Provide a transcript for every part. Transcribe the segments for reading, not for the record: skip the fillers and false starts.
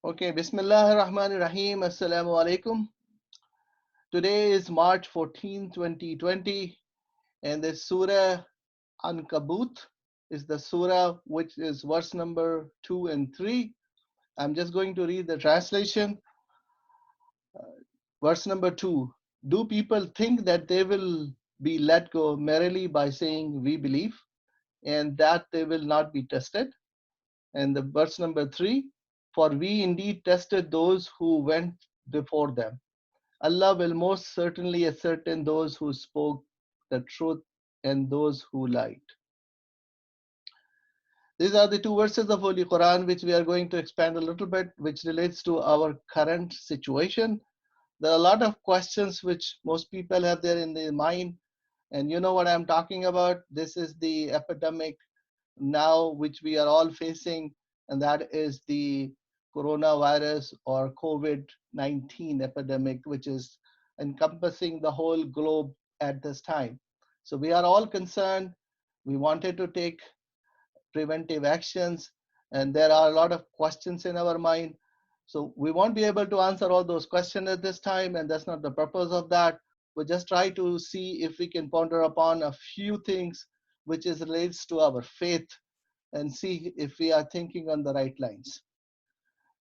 Okay, Bismillah ar-Rahman ar-Rahim. Assalamu alaikum. Today is March 14, 2020, and the Surah Ankabut is the Surah which is verse number 2 and 3. I'm just going to read the translation. Verse number 2. Do people think that they will be let go merrily by saying, we believe, and that they will not be tested? And the verse number 3. For we indeed tested those who went before them. Allah will most certainly ascertain those who spoke the truth and those who lied. These are the two verses of Holy Quran which we are going to expand a little bit, which relates to our current situation. There are a lot of questions which most people have there in their mind, and you know what I'm talking about. This is the epidemic now which we are all facing, and that is the coronavirus or COVID-19 epidemic, which is encompassing the whole globe at this time. So we are all concerned. We wanted to take preventive actions, and there are a lot of questions in our mind. So we won't be able to answer all those questions at this time, and that's not the purpose of that. We just try to see if we can ponder upon a few things which is relates to our faith and see if we are thinking on the right lines.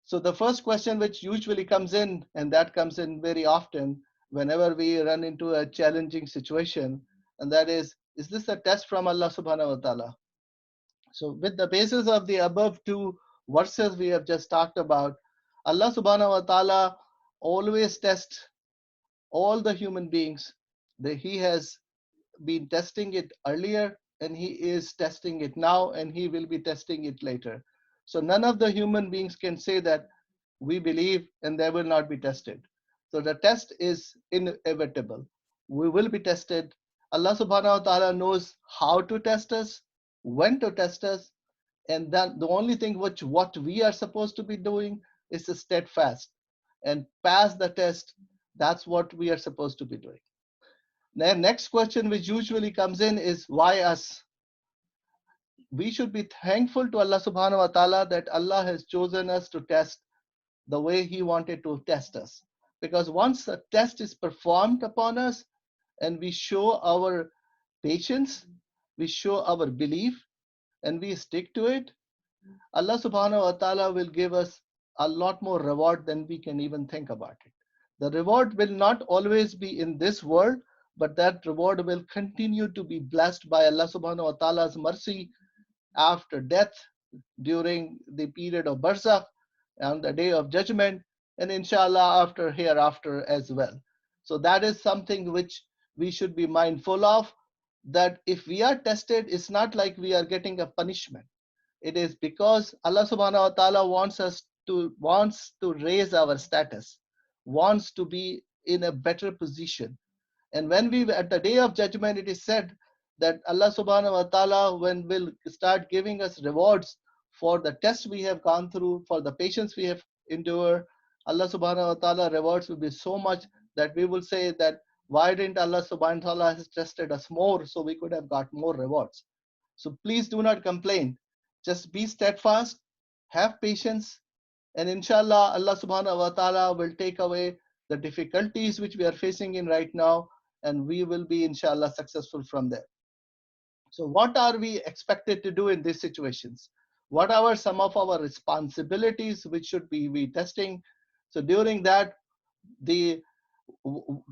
So the first question which usually comes in, and that comes in very often whenever we run into a challenging situation, and that is this a test from Allah subhanahu wa ta'ala? So with the basis of the above two verses we have just talked about, Allah subhanahu wa ta'ala always tests all the human beings. That He has been testing it earlier, and He is testing it now, and He will be testing it later. So none of the human beings can say that we believe and they will not be tested. So the test is inevitable. We will be tested. Allah subhanahu wa ta'ala knows how to test us, when to test us, and then the only thing which what we are supposed to be doing is to steadfast and pass the test. That's what we are supposed to be doing. The next question which usually comes in is why us? We should be thankful to Allah subhanahu wa ta'ala that Allah has chosen us to test the way He wanted to test us. Because once a test is performed upon us and we show our patience, we show our belief, and we stick to it, Allah subhanahu wa ta'ala will give us a lot more reward than we can even think about it. The reward will not always be in this world, but that reward will continue to be blessed by Allah subhanahu wa ta'ala's mercy after death, during the period of barzakh, on the day of judgment, and inshallah after hereafter as well. So that is something which we should be mindful of, that if we are tested, it's not like we are getting a punishment. It is because Allah subhanahu wa ta'ala wants to raise our status, wants to be in a better position. And when we at the day of judgment, it is said that Allah subhanahu wa ta'ala when will start giving us rewards for the test we have gone through, for the patience we have endured. Allah subhanahu wa ta'ala rewards will be so much that we will say that why didn't Allah subhanahu wa ta'ala has tested us more so we could have got more rewards. So please do not complain. Just be steadfast, have patience, and inshallah, Allah subhanahu wa ta'ala will take away the difficulties which we are facing in right now, and we will be inshallah successful from there. So, what are we expected to do in these situations? What are some of our responsibilities which should be we testing? So, during that, the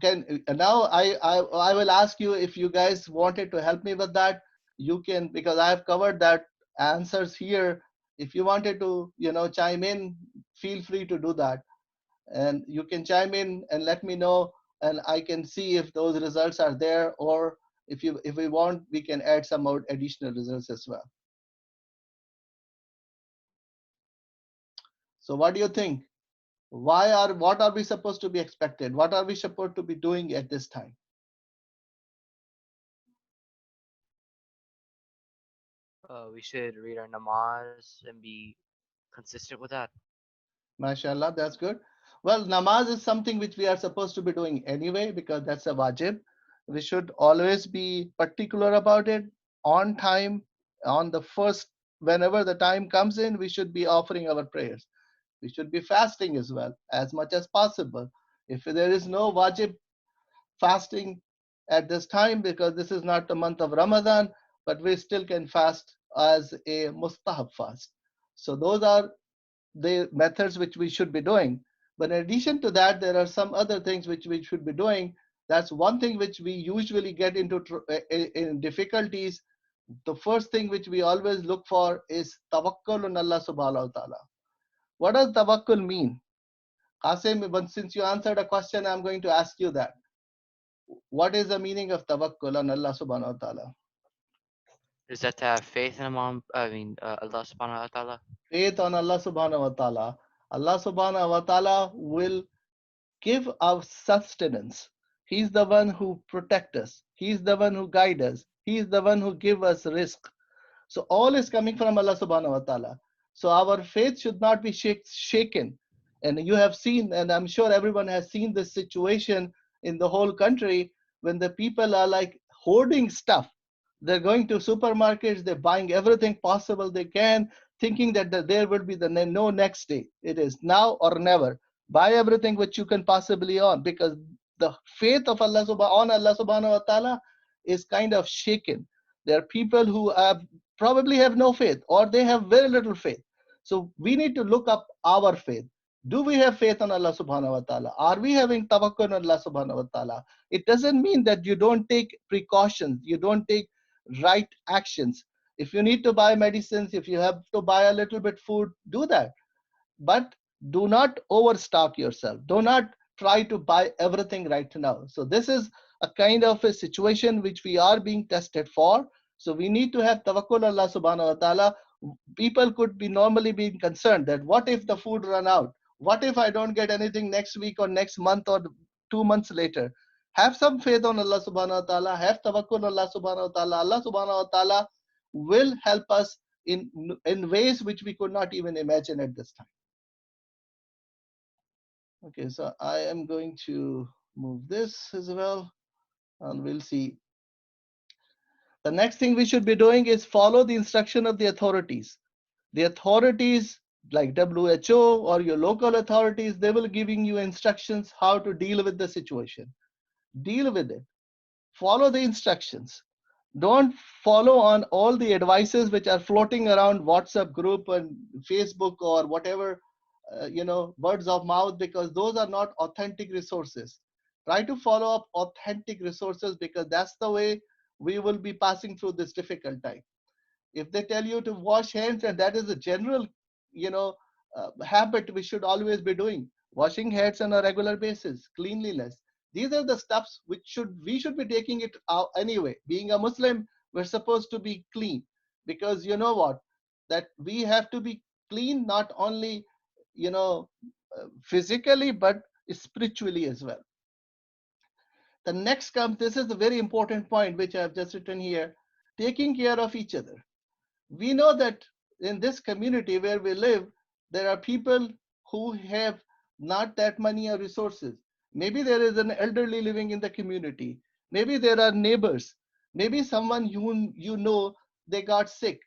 can now I will ask you if you guys wanted to help me with that. You can, because I have covered that answers here. If you wanted to chime in, feel free to do that, and you can chime in and let me know, and I can see if those results are there, or if we want, we can add some more additional results as well. So what do you think? What are we supposed to be expected? What are we supposed to be doing at this time? We should read our namaz and be consistent with that. MashaAllah, that's good. Well, namaz is something which we are supposed to be doing anyway because that's a wajib. We should always be particular about it, on time, on the first, whenever the time comes in, we should be offering our prayers. We should be fasting as well as much as possible. If there is no wajib fasting at this time, because this is not the month of Ramadan, but we still can fast as a mustahab fast. So those are the methods which we should be doing. But in addition to that, there are some other things which we should be doing. That's one thing which we usually get into in difficulties. The first thing which we always look for is tawakkul on Allah subhanahu wa ta'ala. What does tawakkul mean? Qasim, since you answered a question, I'm going to ask you that. What is the meaning of tawakkul on Allah subhanahu wa ta'ala? Is that to have faith in Allah subhanahu wa ta'ala? Faith on Allah subhanahu wa ta'ala. Allah subhanahu wa ta'ala will give us sustenance. He's the one who protect us. He's the one who guide us. He's the one who give us risk. So all is coming from Allah subhanahu wa ta'ala. So our faith should not be shaken. And you have seen, and I'm sure everyone has seen this situation in the whole country when the people are like hoarding stuff. They're going to supermarkets, they're buying everything possible they can, thinking that there will be the no next day. It is now or never. Buy everything which you can possibly on, because the faith of on Allah subhanahu wa ta'ala is kind of shaken. There are people who have probably have no faith, or they have very little faith. So we need to look up our faith. Do we have faith on Allah subhanahu wa ta'ala? Are we having tawakkul on Allah subhanahu wa ta'ala? It doesn't mean that you don't take precautions, you don't take right actions. If you need to buy medicines, if you have to buy a little bit food, do that. But do not overstock yourself. Do not try to buy everything right now. So this is a kind of a situation which we are being tested for. So we need to have tawakkul Allah subhanahu wa ta'ala. People could be normally being concerned that what if the food run out? What if I don't get anything next week or next month or 2 months later? Have some faith on Allah subhanahu wa ta'ala. Have tawakkul on Allah subhanahu wa ta'ala. Allah subhanahu wa ta'ala will help us in ways which we could not even imagine at this time. Okay, so I am going to move this as well, and we'll see. The next thing we should be doing is follow the instruction of the authorities. The authorities like WHO or your local authorities, they will giving you instructions how to deal with the situation. Deal with it. Follow the instructions. Don't follow on all the advices which are floating around WhatsApp group and Facebook or whatever, words of mouth, because those are not authentic resources. Try to follow up authentic resources, because that's the way we will be passing through this difficult time. If they tell you to wash hands, and that is a general, you know habit we should always be doing, washing hands on a regular basis, cleanliness, these are the steps which we should be taking it out anyway. Being a Muslim, we're supposed to be clean, because you know what, that we have to be clean, not only you know physically, but spiritually as well. The next comes, this is a very important point which I have just written here: taking care of each other. We know that in this community where we live, there are people who have not that many resources. Maybe there is an elderly living in the community. Maybe there are neighbors. Maybe someone you know, they got sick.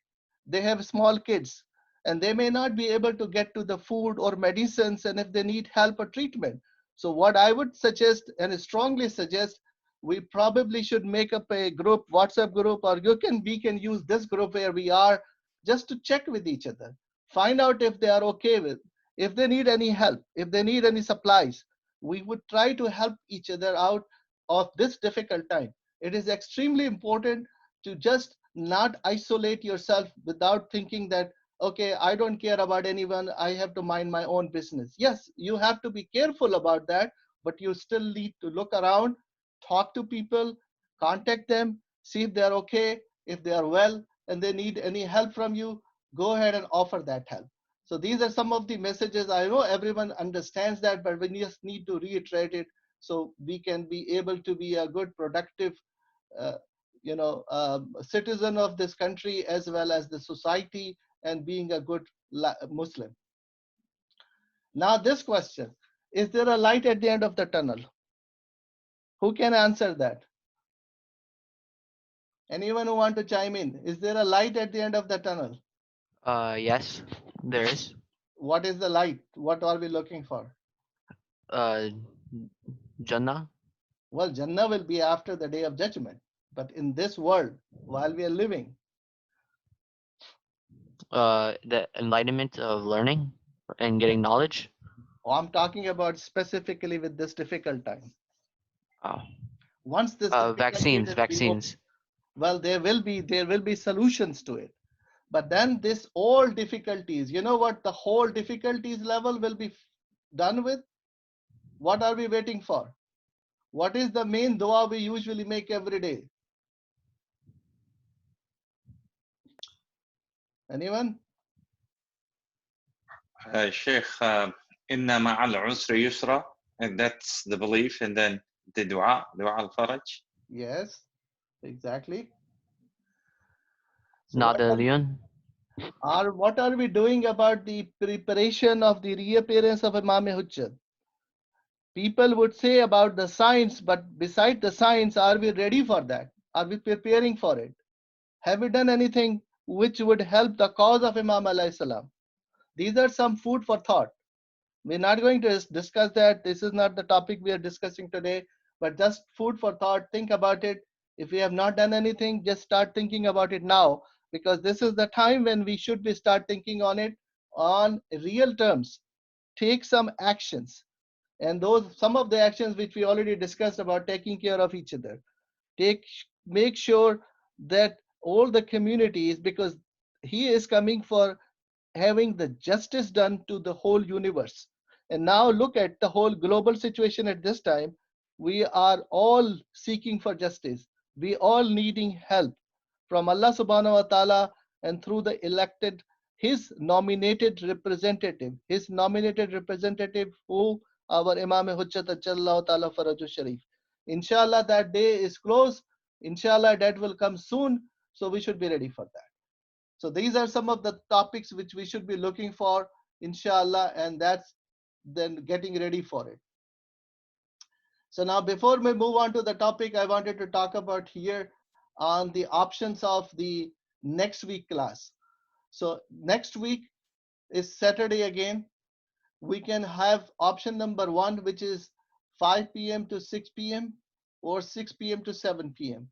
They have small kids, and they may not be able to get to the food or medicines, and if they need help or treatment. So what I would suggest, and strongly suggest, we probably should make up a group, WhatsApp group, or we can use this group where we are, just to check with each other, find out if they are okay with, if they need any help, if they need any supplies. We would try to help each other out of this difficult time. It is extremely important to just not isolate yourself without thinking that, okay, I don't care about anyone, I have to mind my own business. Yes, you have to be careful about that, but you still need to look around, talk to people, contact them, see if they're okay, if they are well, and they need any help from you, go ahead and offer that help. So these are some of the messages. I know everyone understands that, but we just need to reiterate it so we can be able to be a good, productive, uh, citizen of this country as well as the society, and being a good Muslim. Now, this question: is there a light at the end of the tunnel? Who can answer that? Anyone who want to chime in? Is there a light at the end of the tunnel? Yes, there is. What is the light? What are we looking for? Uh, Jannah. Well, Jannah will be after the day of judgment. But in this world, while we are living, The enlightenment of learning and getting knowledge. I'm talking about specifically with this difficult time. Oh, Once this difficulty vaccines, is removed, vaccines. well, there will be solutions to it. But then this all difficulties, you know what the whole difficulties level will be done with? What are we waiting for? What is the main dua we usually make every day? Anyone? Sheikh, inna ma'al usri yusra, and that's the belief, and then the dua al-faraj. Yes, exactly. So Nada Leon. what are we doing about the preparation of the reappearance of Imam Hujjat? People would say about the science, but beside the science, are we ready for that? Are we preparing for it? Have we done anything which would help the cause of Imam alayhi salam? These are some food for thought. We're not going to discuss that. This is not the topic we are discussing today, but just food for thought. Think about it. If we have not done anything, just start thinking about it now, because this is the time when we should be start thinking on it on real terms. Take some actions, and those some of the actions which we already discussed about taking care of each other. Take Make sure that all the communities, because he is coming for having the justice done to the whole universe. And now look at the whole global situation at this time. We are all seeking for justice. We all needing help from Allah subhanahu wa ta'ala, and through the elected, his nominated representative, who our Imam Hujjat Ajjallahu ta'ala Faraju Sharif. Inshallah, that day is close. Inshallah, that will come soon. So we should be ready for that. So these are some of the topics which we should be looking for, inshallah, and that's then getting ready for it. So now before we move on to the topic, I wanted to talk about here on the options of the next week class. So next week is Saturday again. We can have option number one, which is 5 p.m. to 6 p.m. or 6 p.m. to 7 p.m.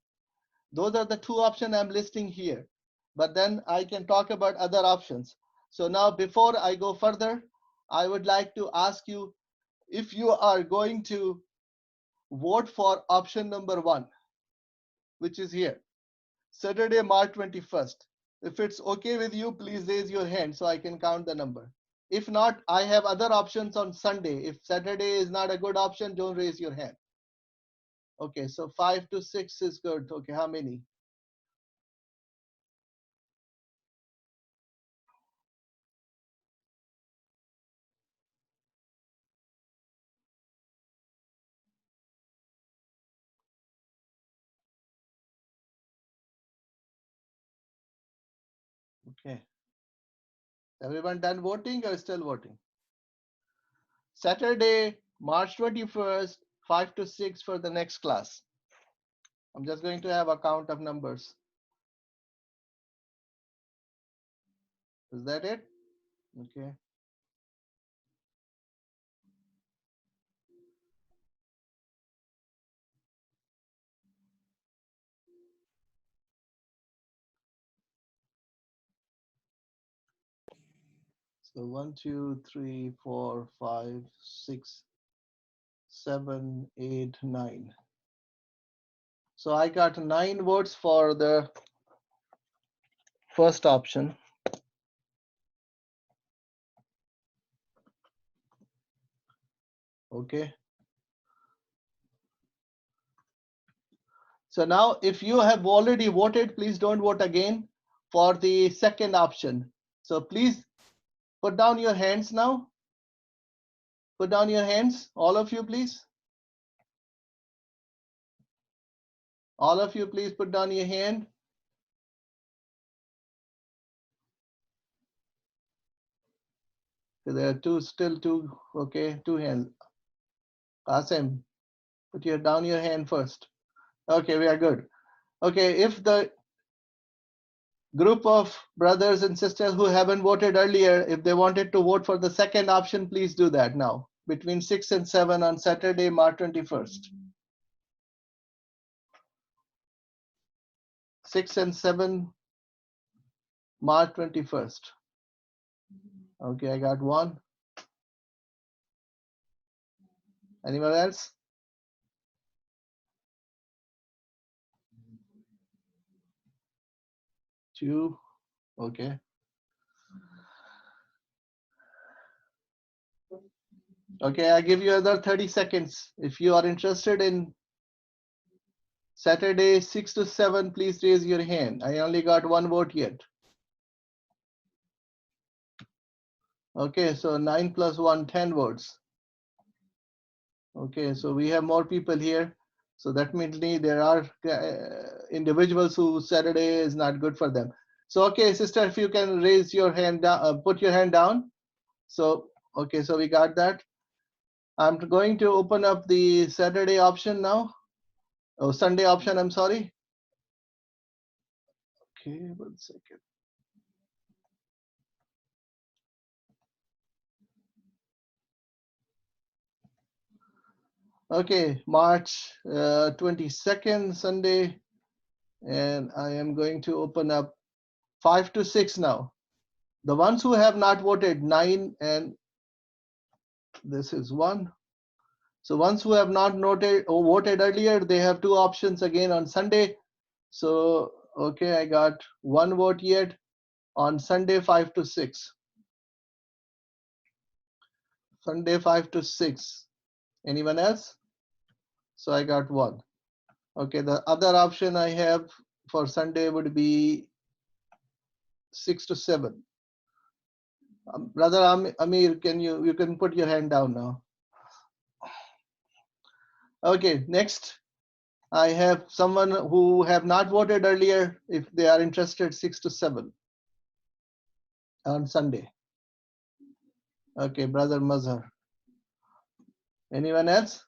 Those are the two options I'm listing here. But then I can talk about other options. So now before I go further, I would like to ask you if you are going to vote for option number one, which is here, Saturday, March 21st. If it's okay with you, please raise your hand so I can count the number. If not, I have other options on Sunday. If Saturday is not a good option, don't raise your hand. Okay, so 5 to 6 is good. Okay, how many? Okay. Everyone done voting or still voting? Saturday, March 21st, 5 to 6 for the next class. I'm just going to have a count of numbers. Is that it? Okay. So 1, 2, 3, 4, 5, 6, 7, 8, 9. So I got 9 votes for the first option. Okay. So now if you have already voted, please don't vote again for the second option. So please put down your hands now. Put down your hands, all of you, please. All of you, please put down your hand. There are still two, okay, two hands. Qasim, put down your hand first. Okay, we are good. Okay, if the Group of brothers and sisters who haven't voted earlier, if they wanted to vote for the second option, please do that now, between 6 and 7 on Saturday, March 21st. 6 and 7, March 21st. Okay, I got one. Anyone else? Two. Okay. Okay, I give you another 30 seconds. If you are interested in Saturday 6 to 7, please raise your hand. I only got one vote yet. Okay, so 9 plus 1, 10 votes. Okay, so we have more people here. So that means there are individuals who Saturday is not good for them. So, okay, sister, if you can raise your hand down, put your hand down. So, okay, so we got that. I'm going to open up the Saturday option now. Oh, Sunday option, I'm sorry. Okay, 1 second. Okay, March 22nd, Sunday. And I am going to open up 5 to 6 now. The ones who have not voted, 9 and this is 1. So ones who have not noted or voted earlier, they have two options again on Sunday. So, okay, I got one vote yet on Sunday 5 to 6. Sunday 5 to 6. Anyone else? So I got one. Okay, the other option I have for Sunday would be 6 to 7. Brother Amir, can you can put your hand down now. Okay, next I have someone who have not voted earlier. If they are interested, 6 to 7 on Sunday. Okay, Brother Mazhar. Anyone else?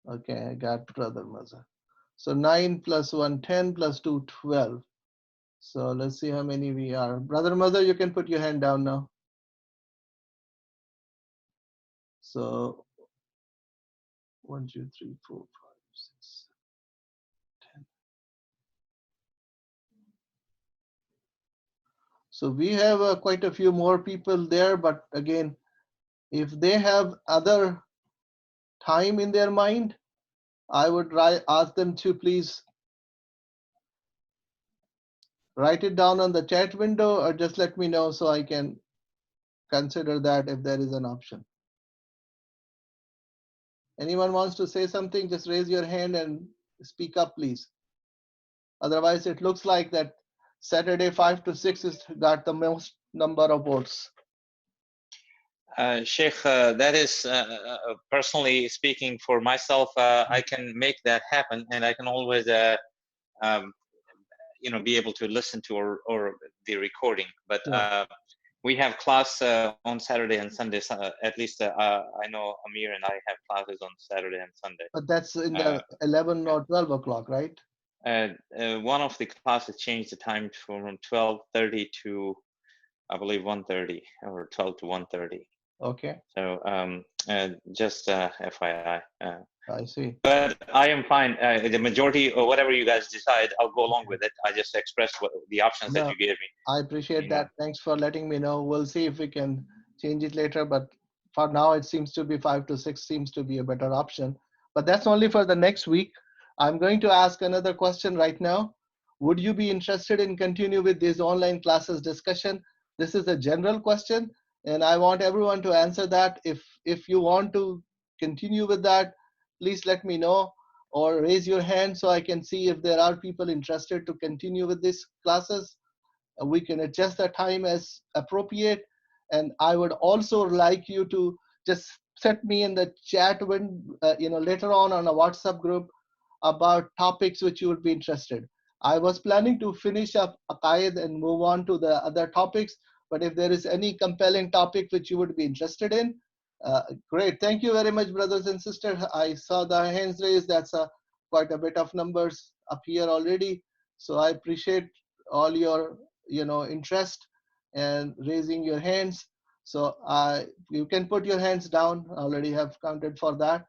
Okay, I got Brother Mazhar. So 9 plus 1, 10 plus 2, 12. So let's see how many we are. Brother Mazhar, you can put your hand down now. So 1, 2, 3, 4, 5, 6, 10. So we have quite a few more people there, but again, if they have other time in their mind, I would ask them to please write it down on the chat window or just let me know so I can consider that if there is an option. Anyone wants to say something, just raise your hand and speak up, please. Otherwise, it looks like that Saturday 5 to 6 has got the most number of votes. Sheikh, that is personally speaking for myself, I can make that happen, and I can always, be able to listen to or the recording. But we have class on Saturday and Sunday. At least I know Amir and I have classes on Saturday and Sunday. But that's in the 11 or 12 o'clock, right? One of the classes changed the time from 12:30 to, I believe, 1:30 or 12 to 1:30. Okay. So just FYI. I see. But I am fine. The majority or whatever you guys decide, I'll go along with it. I just expressed the options that you gave me. I appreciate that. Thanks for letting me know. We'll see if we can change it later. But for now, it seems to be 5 to 6 seems to be a better option. But that's only for the next week. I'm going to ask another question right now. Would you be interested in continue with these online classes discussion? This is a general question, and I want everyone to answer that. If you want to continue with that, please let me know or raise your hand so I can see if there are people interested to continue with these classes. We can adjust the time as appropriate. And I would also like you to just set me in the chat when, later on a WhatsApp group about topics which you would be interested. I was planning to finish up AQAID and move on to the other topics, but if there is any compelling topic which you would be interested in, great. Thank you very much, brothers and sisters. I saw the hands raised. That's quite a bit of numbers up here already. So I appreciate all your interest and raising your hands. So you can put your hands down. I already have counted for that.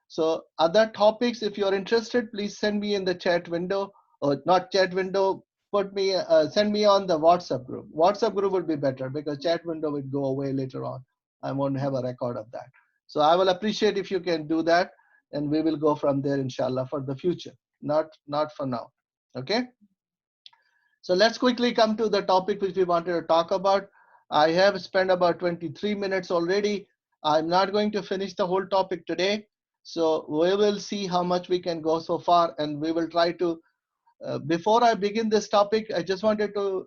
So other topics, if you're interested, please send me in the chat window, or not chat window. Send me on the WhatsApp group. WhatsApp group would be better because chat window would go away later on. I won't have a record of that. So I will appreciate if you can do that, and we will go from there, inshallah, for the future. Not for now. Okay. So let's quickly come to the topic which we wanted to talk about. I have spent about 23 minutes already. I'm not going to finish the whole topic today. So we will see how much we can go so far, and we will try to before I begin this topic, I just wanted to,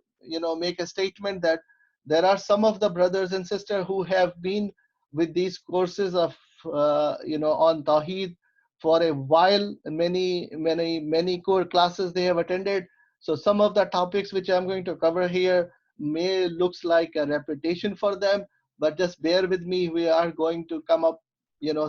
make a statement that there are some of the brothers and sisters who have been with these courses of, on Tawheed for a while. Many core classes they have attended. So some of the topics which I'm going to cover here may looks like a repetition for them, but just bear with me. We are going to come up,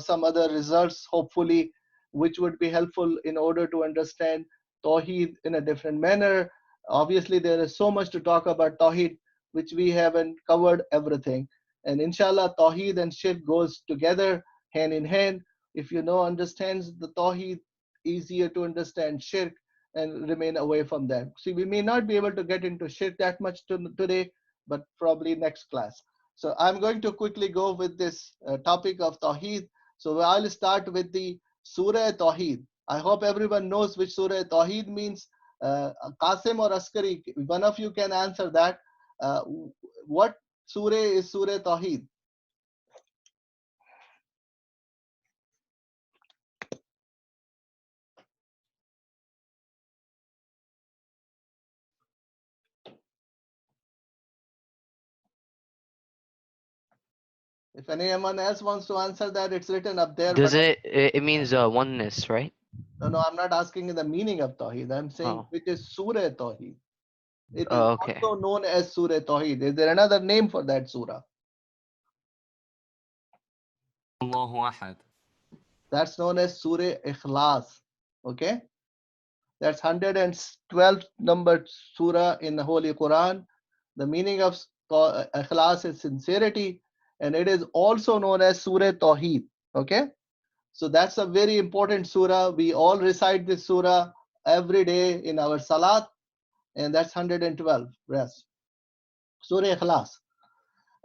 some other results, hopefully, which would be helpful in order to understand Tawheed in a different manner. Obviously, there is so much to talk about Tawheed, which we haven't covered everything. And inshallah, Tawheed and Shirk goes together, hand in hand. If you know, understands the Tawheed, easier to understand Shirk and remain away from that. See, we may not be able to get into Shirk that much today, but probably next class. So I'm going to quickly go with this topic of Tawheed. So I'll start with the Surah Tawheed. I hope everyone knows which Surah Tawheed means. Qasim or Askari, one of you can answer that. Uh, what Surah is Surah Tawheed? If anyone else wants to answer that, it's written up there. Does But it means oneness, right? no, I'm not asking the meaning of Tawheed. I'm saying Oh. which is Surah Tawheed. It is Oh, okay. also known as Surah Tawheed. Is there another name for that surah? Allahu Ahad. That's known as Surah Ikhlas. Okay, that's 112th numbered surah in the Holy Quran. The meaning of Ikhlas is sincerity, and it is also known as Surah Tawheed. Okay, so that's a very important surah. We all recite this surah every day in our salat, and that's 112 rest. Surah Ikhlas,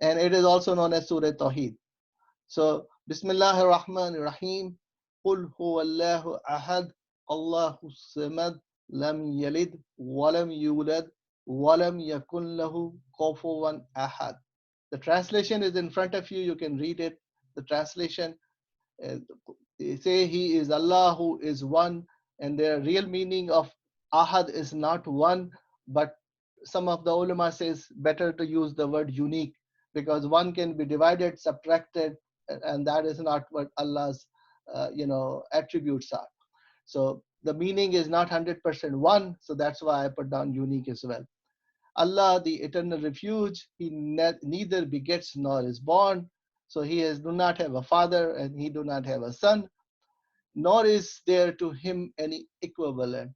and it is also known as Surah Tawheed. So, Bismillahir Rahmanir Rahim. Qul huwallahu ahad, Allahu samad, lam yalid, walam yulad, walam yakun lahu kufuwan ahad. The translation is in front of you. You can read it. The translation, uh, they say He is Allah who is one, and the real meaning of ahad is not one, but some of the ulama says better to use the word unique, because one can be divided, subtracted, and that is not what Allah's attributes are. So the meaning is not 100% one, so that's why I put down unique as well. Allah, the eternal refuge, He neither begets nor is born, so do not have a father and He do not have a son, nor is there to Him any equivalent.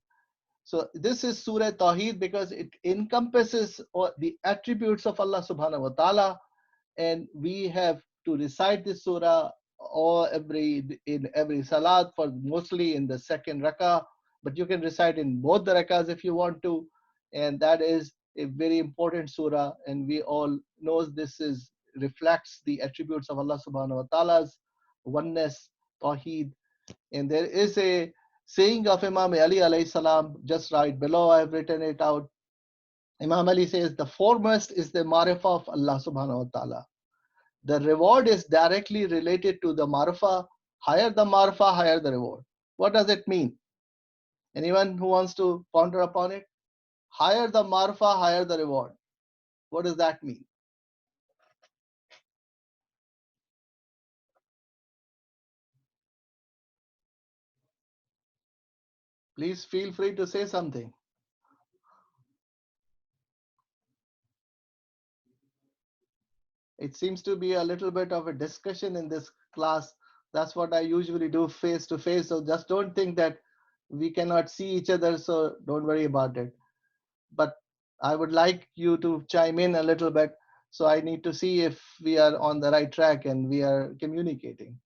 So this is Surah Tawheed because it encompasses the attributes of Allah subhanahu wa ta'ala, and we have to recite this surah or in every salat, for mostly in the second rakah, but you can recite in both the rakahs if you want to, and that is a very important surah, and we all knows this is reflects the attributes of Allah subhanahu wa ta'ala's oneness, Tawheed. And there is a saying of Imam Ali alayhi salam just right below. I have written it out. Imam Ali says the foremost is the marifah of Allah subhanahu wa ta'ala. The reward is directly related to the marifah. Higher the marifah, higher the reward. What does it mean? Anyone who wants to ponder upon it? Higher the marifah, higher the reward. What does that mean? Please feel free to say something. It seems to be a little bit of a discussion in this class. That's what I usually do face to face. So just don't think that we cannot see each other. So don't worry about it. But I would like you to chime in a little bit. So I need to see if we are on the right track and we are communicating.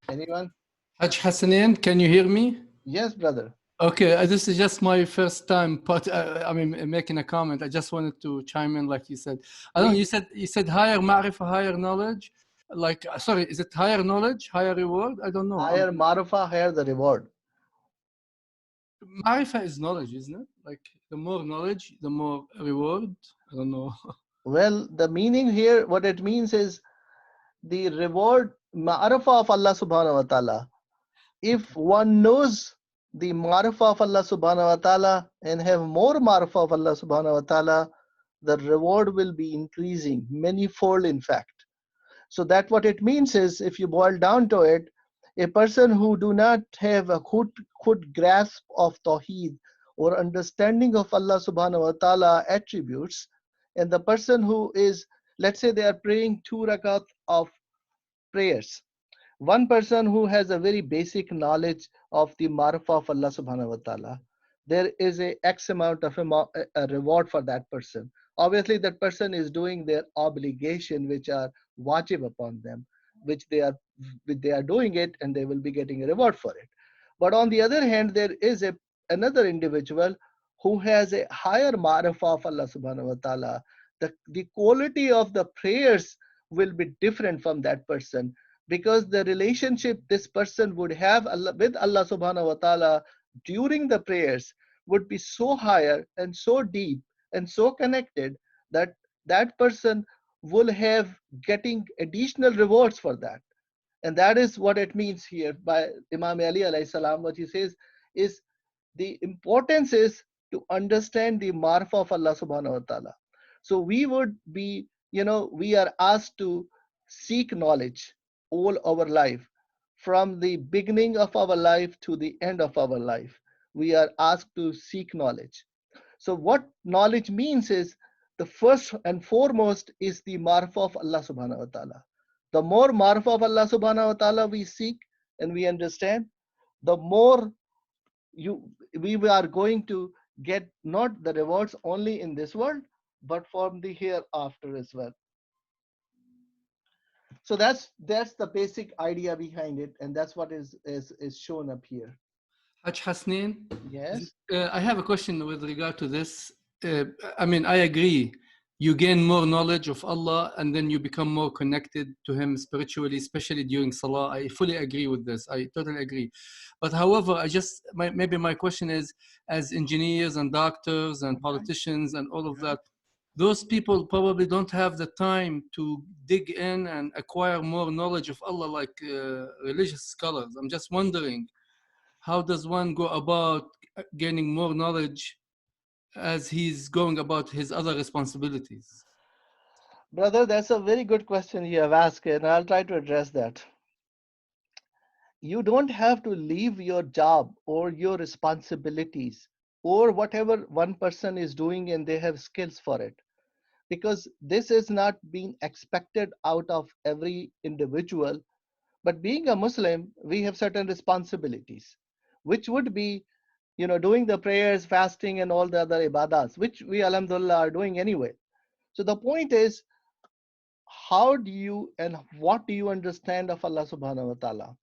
Anyone? Haj Hassanin, can you hear me? Yes, brother. Okay, this is just my first time, but I mean, making a comment. I just wanted to chime in, like you said. I don't know. Please. You said higher ma'rifah, higher knowledge. Like, sorry, is it higher knowledge, higher reward? I don't know. Higher marufa, higher the reward. Ma'rifah is knowledge, isn't it? Like, the more knowledge, the more reward. I don't know. Well, the meaning here, what it means is the reward, ma'arifa of Allah subhanahu wa ta'ala. If one knows the ma'arifa of Allah subhanahu wa ta'ala and have more ma'arifa of Allah subhanahu wa ta'ala, the reward will be increasing manyfold, in fact. So that what it means is, if you boil down to it, a person who do not have a good grasp of Tawheed or understanding of Allah subhanahu wa ta'ala attributes, and the person who is, let's say they are praying 2 rakat of prayers, one person who has a very basic knowledge of the marfa of Allah subhanahu wa ta'ala, there is a X amount of a reward for that person. Obviously, that person is doing their obligation, which are wajib upon them, which they are doing it, and they will be getting a reward for it. But on the other hand, there is another individual who has a higher ma'rifa of Allah subhanahu wa ta'ala. The quality of the prayers will be different from that person, because the relationship this person would have with Allah subhanahu wa ta'ala during the prayers would be so higher and so deep and so connected that that person will have getting additional rewards for that. And that is what it means here by Imam Ali alayhi salam. What he says is, the importance is to understand the marfa of Allah subhanahu wa ta'ala. So we would be, we are asked to seek knowledge all our life, from the beginning of our life to the end of our life. We are asked to seek knowledge. So what knowledge means is, the first and foremost is the marfa of Allah subhanahu wa ta'ala. The more marfa of Allah subhanahu wa ta'ala we seek and we understand, the more you we are going to get not the rewards only in this world, but from the hereafter as well. So that's the basic idea behind it, and that's what is shown up here. Haj Hasnain, Yes. I have a question with regard to this. I mean, I agree. You gain more knowledge of Allah and then you become more connected to Him spiritually, especially during Salah. I fully agree with this. I totally agree. But however, maybe my question is, as engineers and doctors and politicians and all of that, those people probably don't have the time to dig in and acquire more knowledge of Allah like religious scholars. I'm just wondering, how does one go about gaining more knowledge as he's going about his other responsibilities? Brother, that's a very good question you have asked, and I'll try to address that. You don't have to leave your job or your responsibilities or whatever one person is doing and they have skills for it, because this is not being expected out of every individual. But being a Muslim, we have certain responsibilities, which would be, doing the prayers, fasting, and all the other ibadahs, which we, alhamdulillah, are doing anyway. So the point is, how do you and what do you understand of Allah subhanahu wa ta'ala?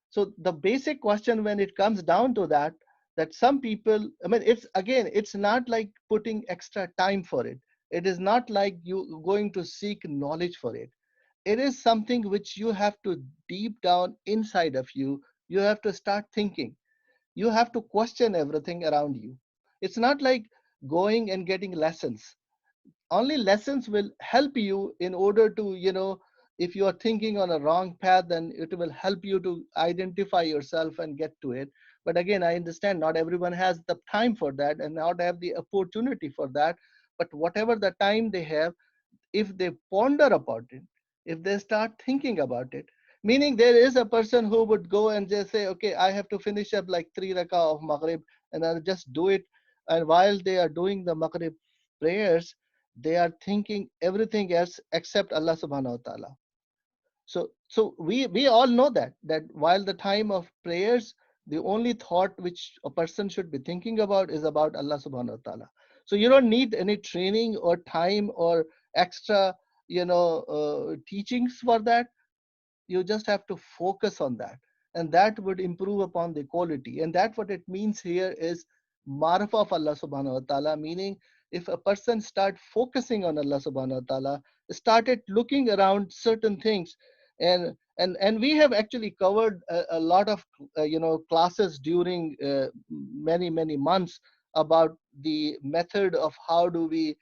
So the basic question when it comes down to that, that some people, I mean, it's not like putting extra time for it. It is not like you going to seek knowledge for it. It is something which you have to deep down inside of you. You have to start thinking. You have to question everything around you. It's not like going and getting lessons. Only lessons will help you in order to, if you are thinking on a wrong path, then it will help you to identify yourself and get to it. But again, I understand not everyone has the time for that and not have the opportunity for that. But whatever the time they have, if they ponder about it, if they start thinking about it, meaning there is a person who would go and just say, okay, I have to finish up like 3 rakah of Maghrib and I'll just do it. And while they are doing the Maghrib prayers, they are thinking everything else except Allah subhanahu wa ta'ala. So we all know that while the time of prayers, the only thought which a person should be thinking about is about Allah subhanahu wa ta'ala. So you don't need any training or time or extra, teachings for that. You just have to focus on that, and that would improve upon the quality. And that what it means here is marfa of Allah subhanahu wa ta'ala, meaning if a person start focusing on Allah subhanahu wa ta'ala, started looking around certain things, and we have actually covered a lot of classes during many months about the method of how do we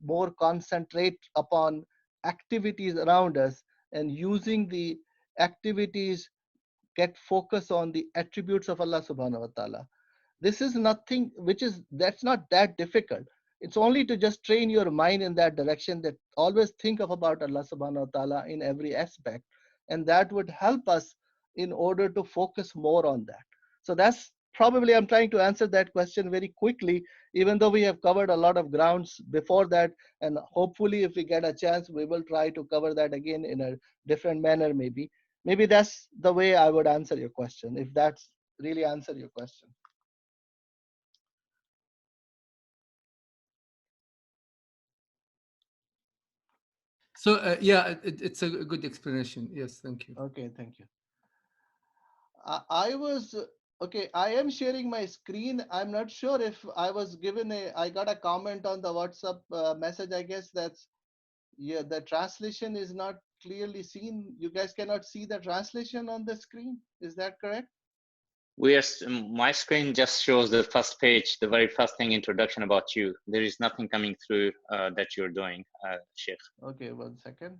more concentrate upon activities around us, and using the activities get focus on the attributes of Allah subhanahu wa ta'ala. This is nothing which is that's not that difficult. It's only to just train your mind in that direction, that always think of about Allah subhanahu wa ta'ala in every aspect, and that would help us in order to focus more on that. So that's probably, I'm trying to answer that question very quickly, even though we have covered a lot of grounds before that, and hopefully if we get a chance we will try to cover that again in a different manner. Maybe that's the way I would answer your question, if that's really answer your question. So yeah, it's a good explanation. Yes, thank you. Okay, thank you. I was okay. I am sharing my screen. I'm not sure if I was given I got a comment on the WhatsApp message. I guess that's, yeah, the translation is not clearly seen. You guys cannot see the translation on the screen. Is that correct? My screen just shows the first page, the very first thing, introduction about you. There is nothing coming through that you're doing, Sheikh. Okay, 1 second.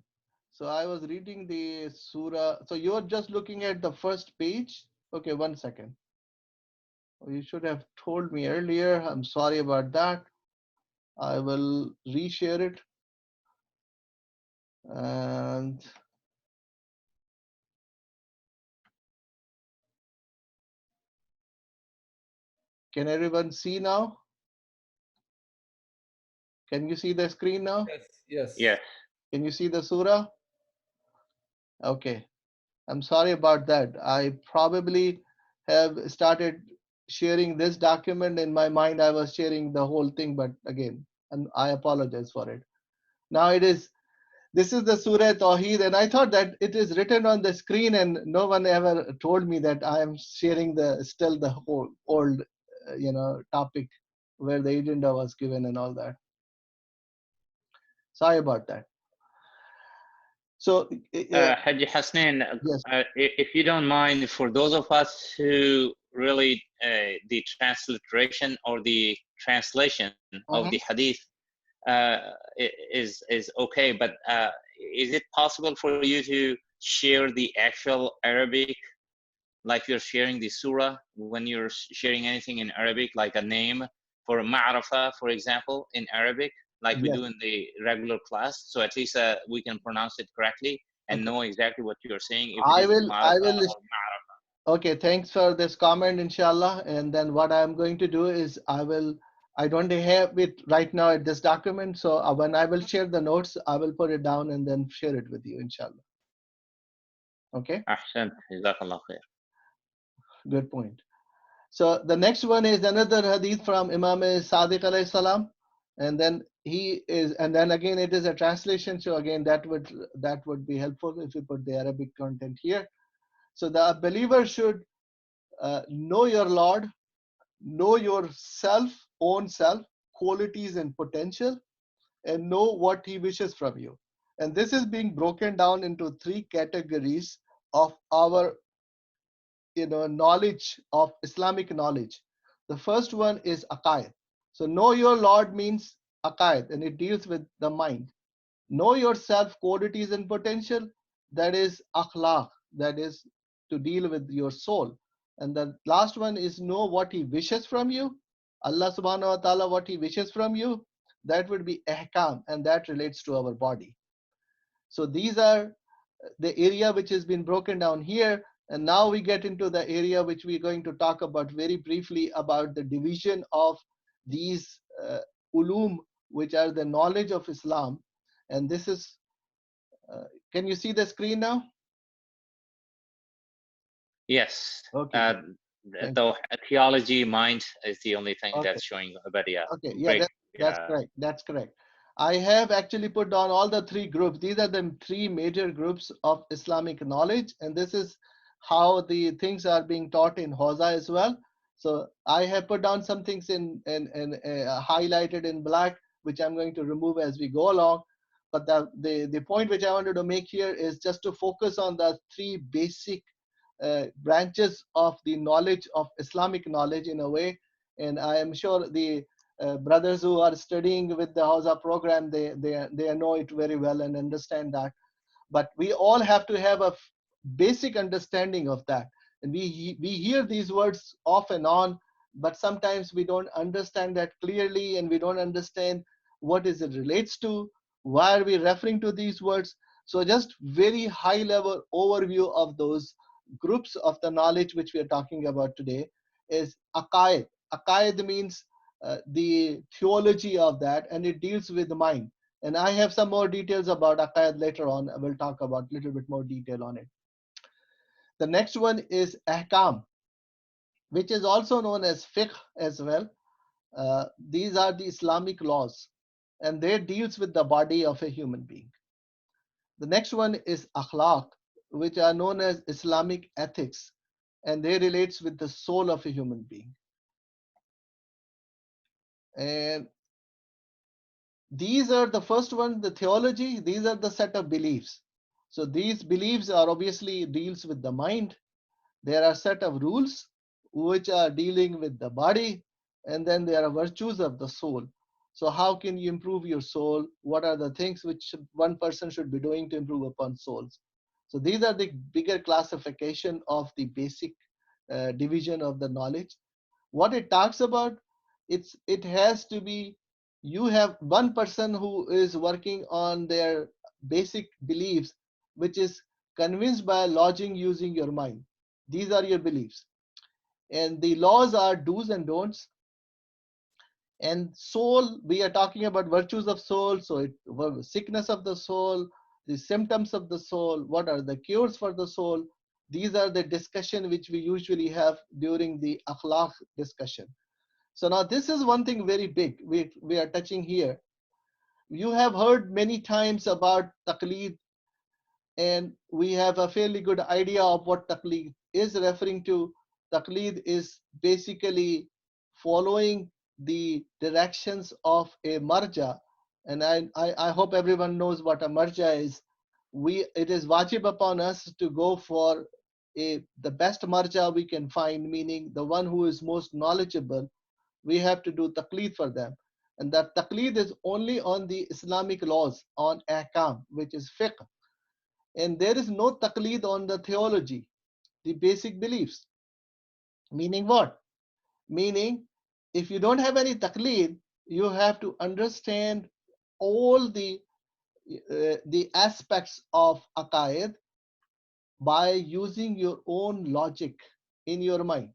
So I was reading the surah. So you're just looking at the first page. Okay, 1 second. You should have told me earlier. I'm sorry about that. I will reshare it. And can everyone see now? Can you see the screen now? Yes. Yeah. Can you see the surah? Okay. I'm sorry about that. I probably have started sharing this document. In my mind, I was sharing the whole thing, but again, and I apologize for it. Now this is the Surah Tawheed, and I thought that it is written on the screen, and no one ever told me that I am sharing still the whole old, topic where the agenda was given and all that. Sorry about that. So, Haji Hasnain, yes. If you don't mind, for those of us who really the transliteration or the translation of the hadith is okay, but is it possible for you to share the actual Arabic, like you're sharing the surah, when you're sharing anything in Arabic, like a name for ma'rafa, for example, in Arabic, like we Yes. do in the regular class, so at least we can pronounce it correctly and Okay. know exactly what you're saying, if I it is will. ma'rafa or ma'rafa. Okay, thanks for this comment, inshallah. And then what I'm going to do is I don't have it right now at this document. So when I will share the notes, I will put it down and then share it with you, inshallah. Okay, Ahsan, jazakallah khair. good point. So the next one is another hadith from Imam Sadiq alayhi salam. And then and then again, it is a translation. So again, that would be helpful if you put the Arabic content here. So the believer should know your Lord, know yourself, own self, qualities and potential, and know what he wishes from you. And this is being broken down into three categories of our knowledge, of Islamic knowledge. The first one is AQAID. So know your Lord means AQAID, and it deals with the mind. Know yourself, qualities and potential, that is akhlaq, that is to deal with your soul. And the last one is know what he wishes from you, Allah subhanahu wa ta'ala, what he wishes from you, that would be ahkam, and that relates to our body. So these are the area which has been broken down here. And now we get into the area which we're going to talk about very briefly, about the division of these ulum, which are the knowledge of Islam. And this is, can you see the screen now? Yes. Okay. Thank The theology mind is the only thing Okay. that's showing, but yeah, Okay, yeah, great. that's correct. That's correct. I have actually put down all the three groups. These are the three major groups of Islamic knowledge, and this is how the things are being taught in Hausa as well. So I have put down some things in highlighted in black, which I'm going to remove as we go along. But the point which I wanted to make here is just to focus on the three basic branches of the knowledge of Islamic knowledge in a way. And I am sure the brothers who are studying with the Hausa program, they know it very well and understand that. But we all have to have a basic understanding of that. And we hear these words off and on, but sometimes we don't understand that clearly, and we don't understand what is it relates to, why are we referring to these words. So just very high level overview of those groups of the knowledge which we are talking about today is AQAID. AQAID means the theology of that, and it deals with the mind. And I have some more details about AQAID later on. I will talk about a little bit more detail on it. The next one is Ahkam, which is also known as fiqh as well. These are the Islamic laws, and they deals with the body of a human being. The next one is Akhlaq, which are known as Islamic ethics, and they relates with the soul of a human being. And these are the first one, the theology. These are the set of beliefs. So these beliefs are obviously deals with the mind. There are set of rules which are dealing with the body, and then there are virtues of the soul. So how can you improve your soul? What are the things which one person should be doing to improve upon souls? So these are the bigger classification of the basic division of the knowledge. What it talks about, it has to be, you have one person who is working on their basic beliefs, which is convinced by logic using your mind. These are your beliefs, and the laws are do's and don'ts. And soul, we are talking about virtues of soul. So sickness of the soul, the symptoms of the soul, what are the cures for the soul. These are the discussion which we usually have during the akhlaq discussion. So now this is one thing very big we are touching here. You have heard many times about taqleed, and we have a fairly good idea of what taqleed is referring to. Taqleed is basically following the directions of a marja, and I hope everyone knows what a marja is. It is wajib upon us to go for the best marja we can find, meaning the one who is most knowledgeable. We have to do taqleed for them. And that taqleed is only on the Islamic laws, on ahkam, which is fiqh. And there is no taqleed on the theology, the basic beliefs. Meaning what? Meaning, if you don't have any taqleed, you have to understand all the aspects of aqaid by using your own logic in your mind.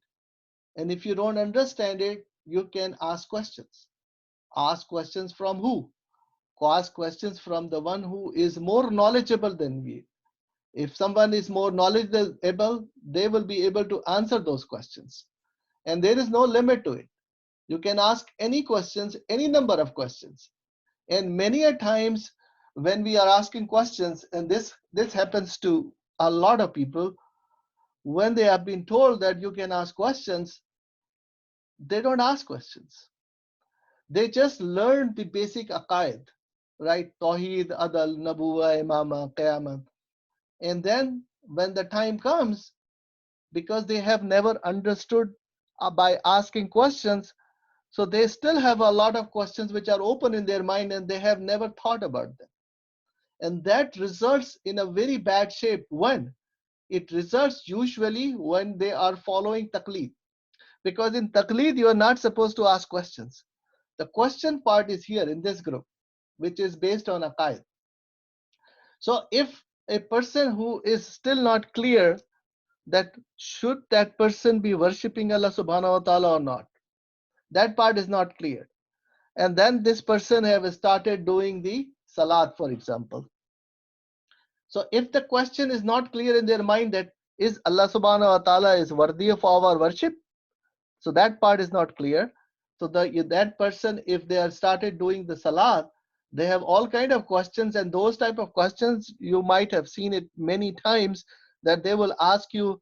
And if you don't understand it, you can ask questions. Ask questions from who? Ask questions from the one who is more knowledgeable than we. If someone is more knowledgeable, they will be able to answer those questions. And there is no limit to it. You can ask any questions, any number of questions. And many a times when we are asking questions, and this happens to a lot of people, when they have been told that you can ask questions, they don't ask questions. They just learn the basic aqaid, right? Tawheed, Adal, Nabuwa, Imama, Qiyamah. And then when the time comes, because they have never understood by asking questions, so they still have a lot of questions which are open in their mind and they have never thought about them. And that results in a very bad shape. When? It results usually when they are following taqleed. Because in taqleed, you are not supposed to ask questions. The question part is here in this group, which is based on aqaid. So if a person who is still not clear that should that person be worshipping Allah subhanahu wa ta'ala or not, that part is not clear. And then this person have started doing the salat, for example. So if the question is not clear in their mind that Is Allah subhanahu wa ta'ala is worthy of our worship? So that part is not clear. So that person, if they have started doing the salat, they have all kind of questions, and those type of questions you might have seen it many times, that they will ask you,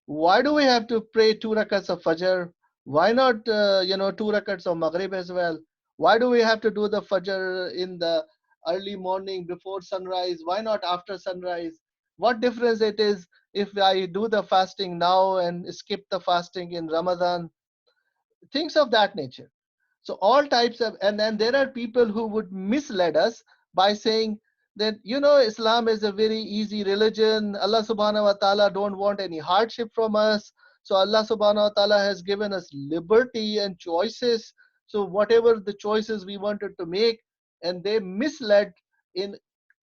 why do we have to pray 2 rakats of Fajr? Why not, 2 rakats of Maghrib as well? Why do we have to do the Fajr in the early morning before sunrise? Why not after sunrise? What difference it is if I do the fasting now and skip the fasting in Ramadan? Things of that nature. So all types of, and then there are people who would mislead us by saying that, Islam is a very easy religion. Allah subhanahu wa ta'ala don't want any hardship from us. So Allah subhanahu wa ta'ala has given us liberty and choices. So whatever the choices we wanted to make, and they misled in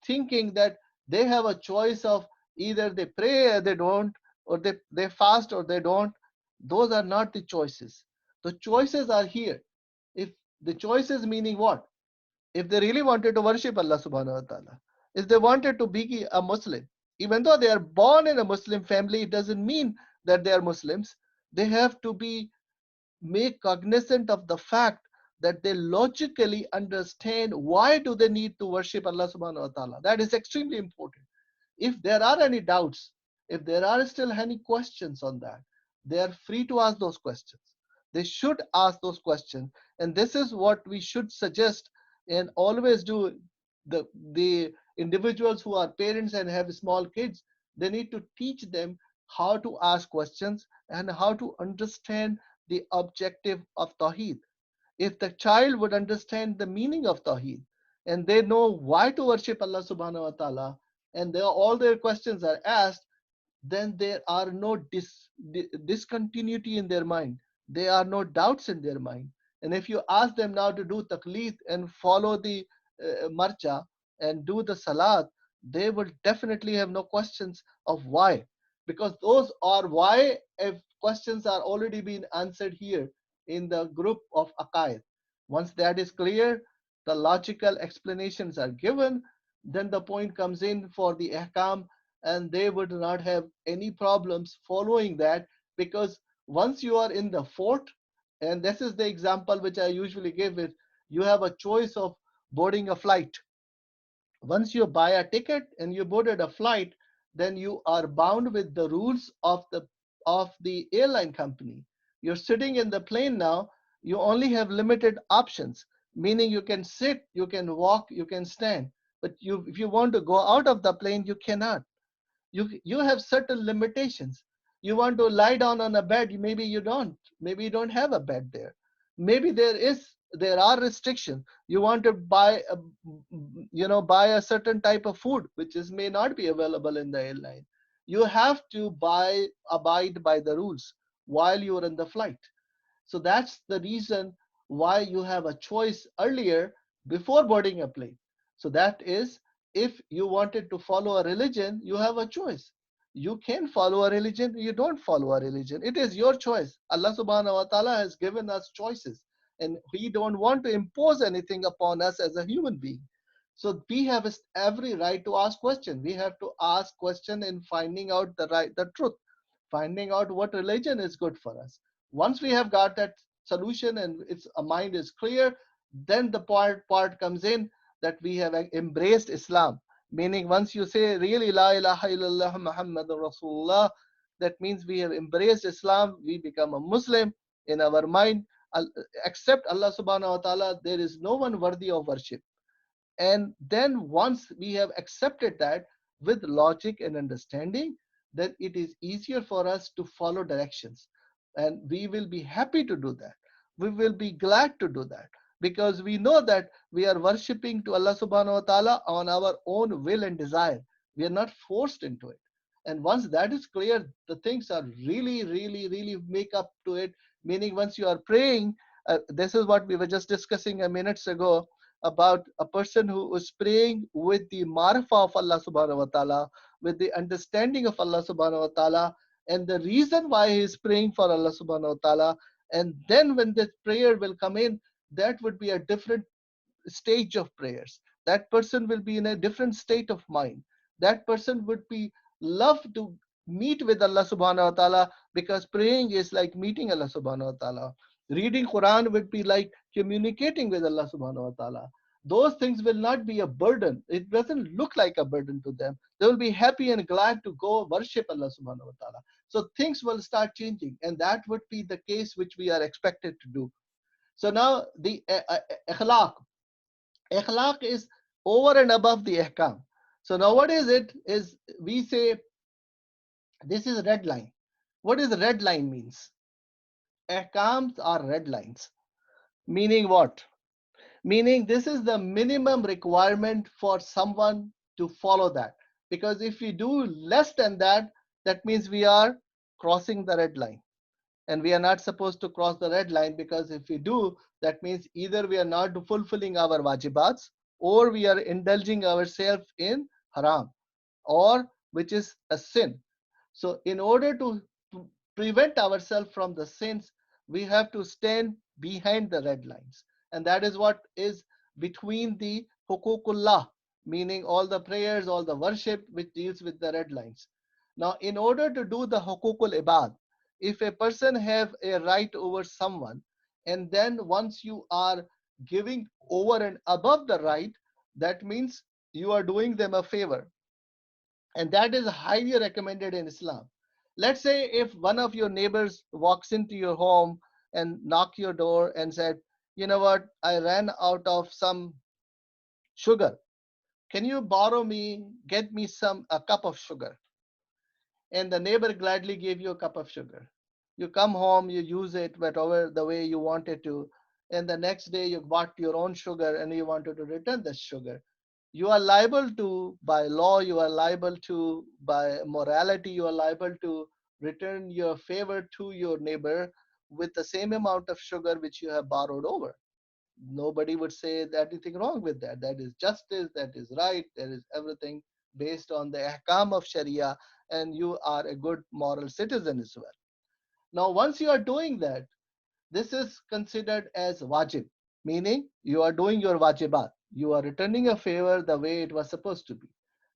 thinking that they have a choice of either they pray or they don't, or they fast or they don't. Those are not the choices. The choices are here. If the choices meaning what? If they really wanted to worship Allah subhanahu wa ta'ala, if they wanted to be a Muslim, even though they are born in a Muslim family, it doesn't mean that they are Muslims. They have to be made cognizant of the fact that they logically understand why do they need to worship Allah subhanahu wa ta'ala. That is extremely important. If there are any doubts, if there are still any questions on that, they are free to ask those questions. They should ask those questions. And this is what we should suggest and always do. The individuals who are parents and have small kids, they need to teach them how to ask questions and how to understand the objective of Tawheed. If the child would understand the meaning of Tawheed and they know why to worship Allah subhanahu wa ta'ala, and all their questions are asked, then there are no discontinuity in their mind. There are no doubts in their mind. And if you ask them now to do taqleed and follow the marcha and do the salat, they will definitely have no questions of why. Because those are why if questions are already being answered here in the group of AQAID. Once that is clear, the logical explanations are given, then the point comes in for the ahkam, and they would not have any problems following that, because once you are in the fort, and this is the example which I usually give, is you have a choice of boarding a flight. Once you buy a ticket and you boarded a flight, then you are bound with the rules of the airline company. You're sitting in the plane now, you only have limited options, meaning you can sit, you can walk, you can stand, but if you want to go out of the plane, you cannot. You have certain limitations. You want to lie down on a bed, maybe you don't have a bed there. Maybe there are restrictions. You want to buy a certain type of food which is may not be available in the airline. You have to abide by the rules while you're in the flight. So that's the reason why you have a choice earlier before boarding a plane. So that is, if you wanted to follow a religion, you have a choice. You can follow a religion, you don't follow a religion. It is your choice. Allah subhanahu wa ta'ala has given us choices, and He don't want to impose anything upon us as a human being. So we have every right to ask questions. We have to ask question in finding out the truth, finding out what religion is good for us. Once we have got that solution and its a mind is clear, then the part comes in that we have embraced Islam. Meaning, once you say really La ilaha illallah Muhammadur Rasulullah, that means we have embraced Islam. We become a Muslim in our mind. Except Allah subhanahu wa ta'ala, there is no one worthy of worship. And then once we have accepted that with logic and understanding, then it is easier for us to follow directions. And we will be happy to do that. We will be glad to do that, because we know that we are worshipping to Allah subhanahu wa ta'ala on our own will and desire. We are not forced into it. And once that is clear, the things are really, really, really make up to it. Meaning, once you are praying, this is what we were just discussing a minutes ago, about a person who is praying with the marfa of Allah subhanahu wa ta'ala, with the understanding of Allah subhanahu wa ta'ala, and the reason why he is praying for Allah subhanahu wa ta'ala. And then when this prayer will come in, that would be a different stage of prayers. That person will be in a different state of mind. That person would be love to meet with Allah subhanahu wa ta'ala, because praying is like meeting Allah subhanahu wa ta'ala. Reading Quran would be like communicating with Allah subhanahu wa ta'ala. Those things will not be a burden. It doesn't look like a burden to them. They will be happy and glad to go worship Allah subhanahu wa ta'ala. So things will start changing, and that would be the case which we are expected to do. So now the akhlaq. Akhlaq is over and above the ahkam. So now what is it? Is we say this is red line. What is red line means? Ahkams are red lines. Meaning what? Meaning this is the minimum requirement for someone to follow that. Because if we do less than that, that means we are crossing the red line. And we are not supposed to cross the red line, because if we do, that means either we are not fulfilling our wajibats, or we are indulging ourselves in haram, or which is a sin. So in order to prevent ourselves from the sins, we have to stand behind the red lines. And that is what is between the hukukullah, meaning all the prayers, all the worship which deals with the red lines. Now, in order to do the hukukul ibad, if a person have a right over someone, and then once you are giving over and above the right, that means you are doing them a favor, and that is highly recommended in Islam. Let's say if one of your neighbors walks into your home and knock your door and said, you know what, I ran out of some sugar. Can you borrow me, get me a cup of sugar? And the neighbor gladly gave you a cup of sugar. You come home, you use it whatever the way you wanted to, and the next day you bought your own sugar and you wanted to return the sugar. You are liable to, by law, you are liable to, by morality, you are liable to return your favor to your neighbor with the same amount of sugar which you have borrowed over. Nobody would say that anything wrong with that. That is justice, that is right, there is everything based on the ahkam of Sharia, and you are a good moral citizen as well. Now, once you are doing that, this is considered as wajib, meaning you are doing your wajibat. You are returning a favor the way it was supposed to be.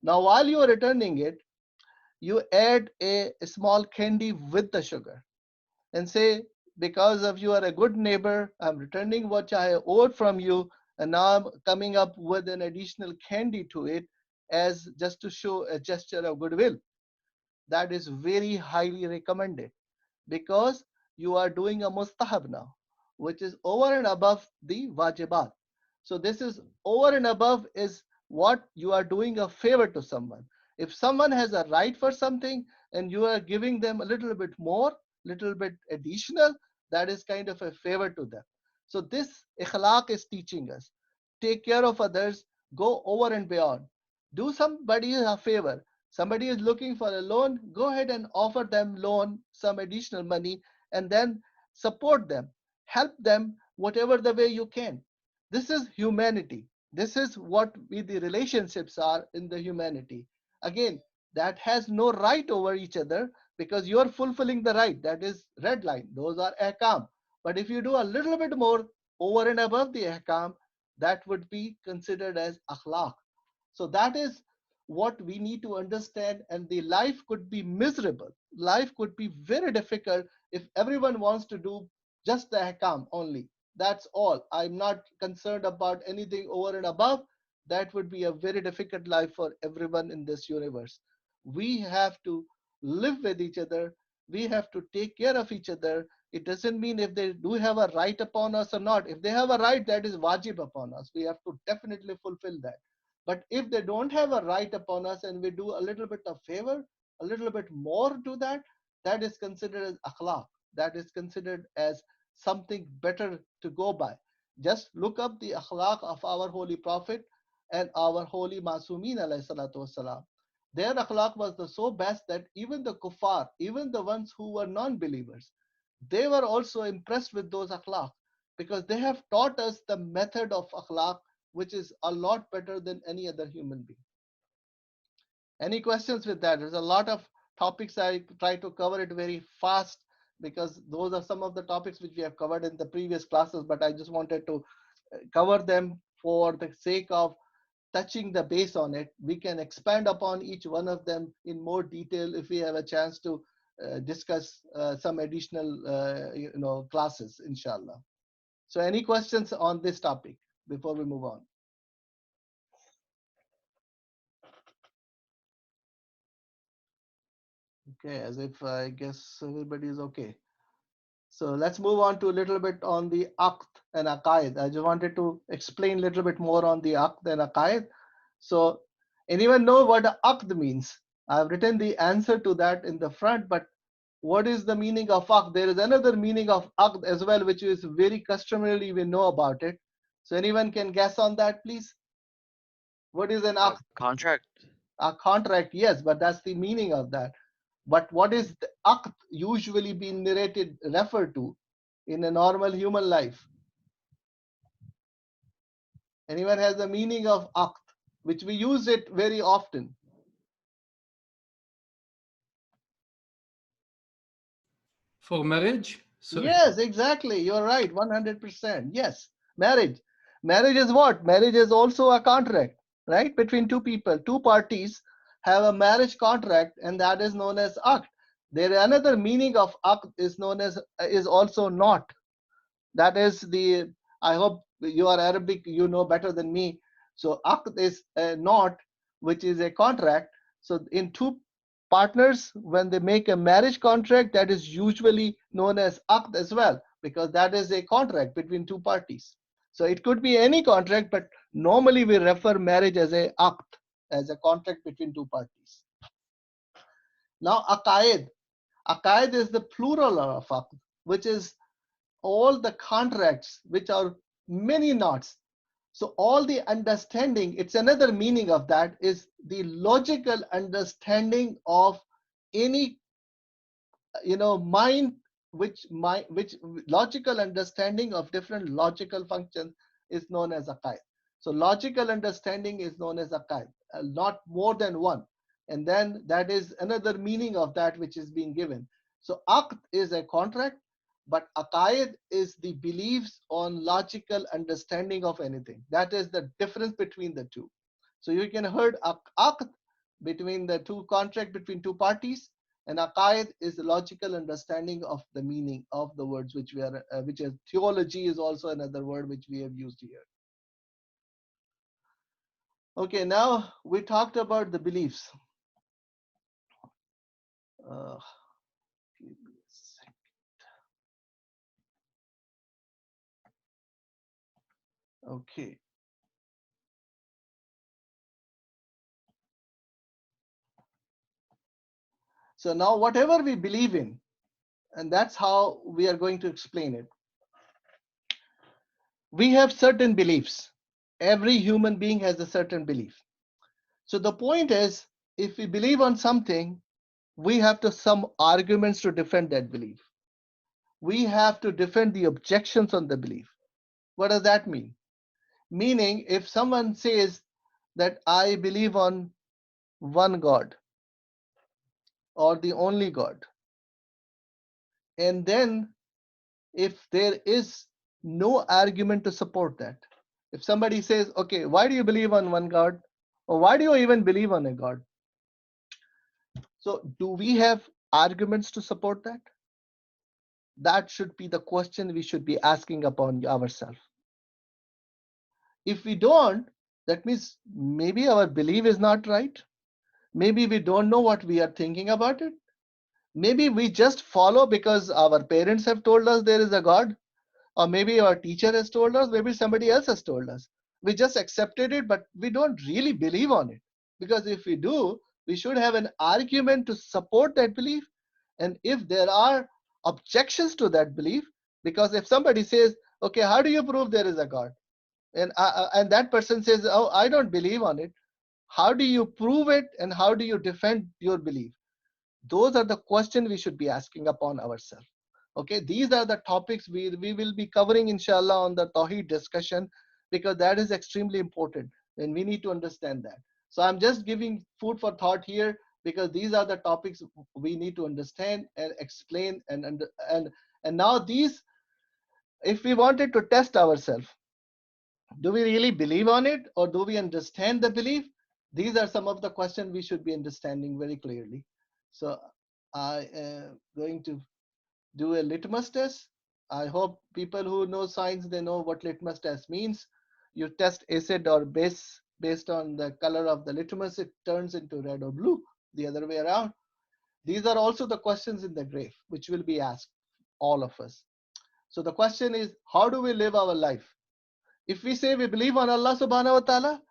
Now, while you are returning it, you add a small candy with the sugar and say, because of you are a good neighbor, I'm returning what I owed from you, and now I'm coming up with an additional candy to it as just to show a gesture of goodwill. That is very highly recommended, because you are doing a mustahab now, which is over and above the wajibat. So this is over and above is what you are doing a favor to someone. If someone has a right for something and you are giving them a little bit more, little bit additional, that is kind of a favor to them. So this ikhlaq is teaching us, take care of others, go over and beyond. Do somebody a favor. Somebody is looking for a loan, go ahead and offer them loan, some additional money, and then support them, help them whatever the way you can. This is humanity. This is what we, the relationships are in the humanity. Again, that has no right over each other, because you are fulfilling the right. That is red line. Those are ahkam. But if you do a little bit more over and above the ahkam, that would be considered as akhlaq. So that is what we need to understand, and the life could be miserable. Life could be very difficult if everyone wants to do just the hakam only. That's all. I'm not concerned about anything over and above. That would be a very difficult life for everyone in this universe. We have to live with each other. We have to take care of each other. It doesn't mean if they do have a right upon us or not. If they have a right, that is wajib upon us. We have to definitely fulfill that. But if they don't have a right upon us and we do a little bit of favor, a little bit more to that, that is considered as akhlaq. That is considered as something better to go by. Just look up the akhlaq of our holy prophet and our holy Masumeen alayhi salatu wasalam. Their akhlaq was the so best that even the kuffar, even the ones who were non-believers, they were also impressed with those akhlaq, because they have taught us the method of akhlaq, which is a lot better than any other human being. Any questions with that? There's a lot of topics. I try to cover it very fast, because those are some of the topics which we have covered in the previous classes, but I just wanted to cover them for the sake of touching the base on it. We can expand upon each one of them in more detail if we have a chance to discuss some additional classes, inshallah. So any questions on this topic before we move on? Okay, as if I guess everybody is okay. So let's move on to a little bit on the AQD and AQAID. I just wanted to explain a little bit more on the AQD and AQAID. So anyone know what AQD means? I've written the answer to that in the front, but what is the meaning of AQD? There is another meaning of AQD as well, which is very customarily we know about it. So anyone can guess on that, please? What is an AQD? Contract. A contract, yes, but that's the meaning of that. But what is the aqd usually being narrated, referred to in a normal human life? Anyone has the meaning of aqd, which we use it very often? For marriage? Sorry. Yes, exactly. You're right, 100%. Yes, marriage. Marriage is what? Marriage is also a contract, right? Between two people, two parties have a marriage contract, and that is known as aqd. There another meaning of aqd is known as is also not. That is the, I hope you are Arabic, you know better than me. So aqd is a knot, which is a contract. So in two partners, when they make a marriage contract, that is usually known as aqd as well, because that is a contract between two parties. So it could be any contract, but normally we refer marriage as a aqd, as a contract between two parties. Now aqaid. Aqaid is the plural of aqd, which is all the contracts, which are many knots. So all the understanding, it's another meaning of that, is the logical understanding of any mind, which logical understanding of different logical functions is known as aqaid. So logical understanding is known as aqaid, not more than one. And then that is another meaning of that which is being given. So aqd is a contract, but aqaid is the beliefs on logical understanding of anything. That is the difference between the two. So you can heard aqd between the two contract between two parties, and aqaid is the logical understanding of the meaning of the words which we are, which is theology is also another word which we have used here. Okay, now we talked about the beliefs. Give me a second. Okay. So now whatever we believe in, and that's how we are going to explain it. We have certain beliefs. Every human being has a certain belief. So the point is, if we believe on something, we have to some arguments to defend that belief. We have to defend the objections on the belief. What does that mean? Meaning, if someone says that I believe on one God or the only God, and then if there is no argument to support that, if somebody says, okay, why do you believe on one God? Or why do you even believe on a God? So, do we have arguments to support that? That should be the question we should be asking upon ourselves. If we don't, that means maybe our belief is not right. Maybe we don't know what we are thinking about it. Maybe we just follow because our parents have told us there is a God, or maybe our teacher has told us, maybe somebody else has told us. We just accepted it, but we don't really believe on it. Because if we do, we should have an argument to support that belief. And if there are objections to that belief, because if somebody says, okay, how do you prove there is a God? And that person says, oh, I don't believe on it. How do you prove it, and how do you defend your belief? Those are the questions we should be asking upon ourselves. Okay, these are the topics we will be covering, inshallah, on the Tawheed discussion, because that is extremely important and we need to understand that. So I'm just giving food for thought here, because these are the topics we need to understand and explain. And now these, if we wanted to test ourselves, Do we really believe on it, or do we understand the belief? These are some of the questions we should be understanding very clearly. So I am going to do a litmus test. I hope people who know science, they know what litmus test means. You test acid or base based on the color of the litmus, it turns into red or blue, the other way around. These are also the questions in the grave, which will be asked all of us. So the question is, how do we live our life? If we say we believe on Allah subhanahu wa ta'ala,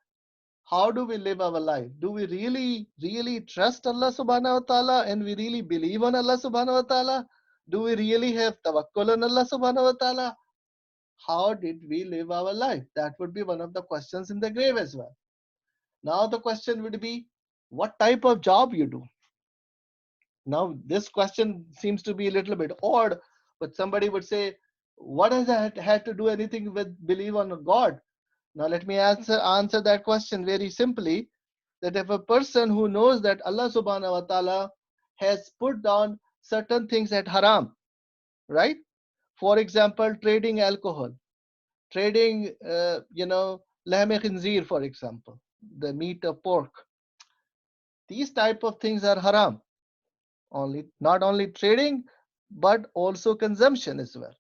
how do we live our life? Do we really trust Allah subhanahu wa ta'ala and we really believe on Allah subhanahu wa ta'ala? Do we really have tawakkul on Allah subhanahu wa ta'ala? How did we live our life? That would be one of the questions in the grave as well. Now the question would be, what type of job you do? Now this question seems to be a little bit odd, but somebody would say, what has that had to do anything with believe on God? Now let me answer that question very simply, that if a person who knows that Allah subhanahu wa ta'ala has put down certain things at haram, right? For example, trading alcohol, trading, lahm khinzir, for example, the meat of pork. These type of things are haram. Not only trading, but also consumption as well.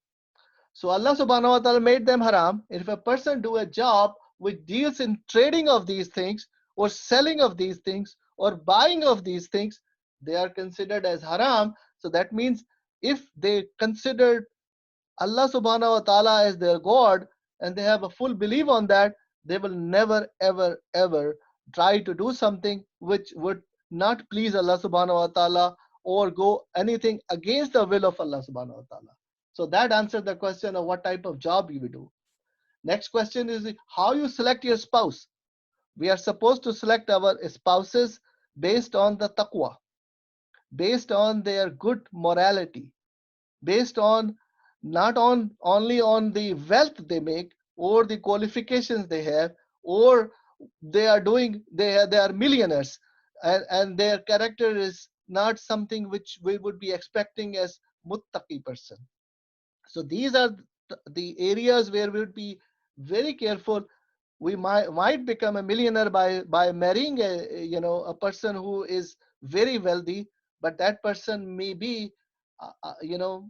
So Allah subhanahu wa ta'ala made them haram. If a person do a job which deals in trading of these things or selling of these things or buying of these things, they are considered as haram. So that means if they considered Allah subhanahu wa ta'ala as their God and they have a full belief on that, they will never ever ever try to do something which would not please Allah subhanahu wa ta'ala or go anything against the will of Allah subhanahu wa ta'ala. So that answers the question of what type of job you will do. Next question is how you select your spouse. We are supposed to select our spouses based on the taqwa, based on their good morality, based on not on only on the wealth they make or the qualifications they have, or they are millionaires, and their character is not something which we would be expecting as muttaqi person. So these are the areas where we would be very careful. We might become a millionaire by marrying a person who is very wealthy, but that person may be uh, uh, you know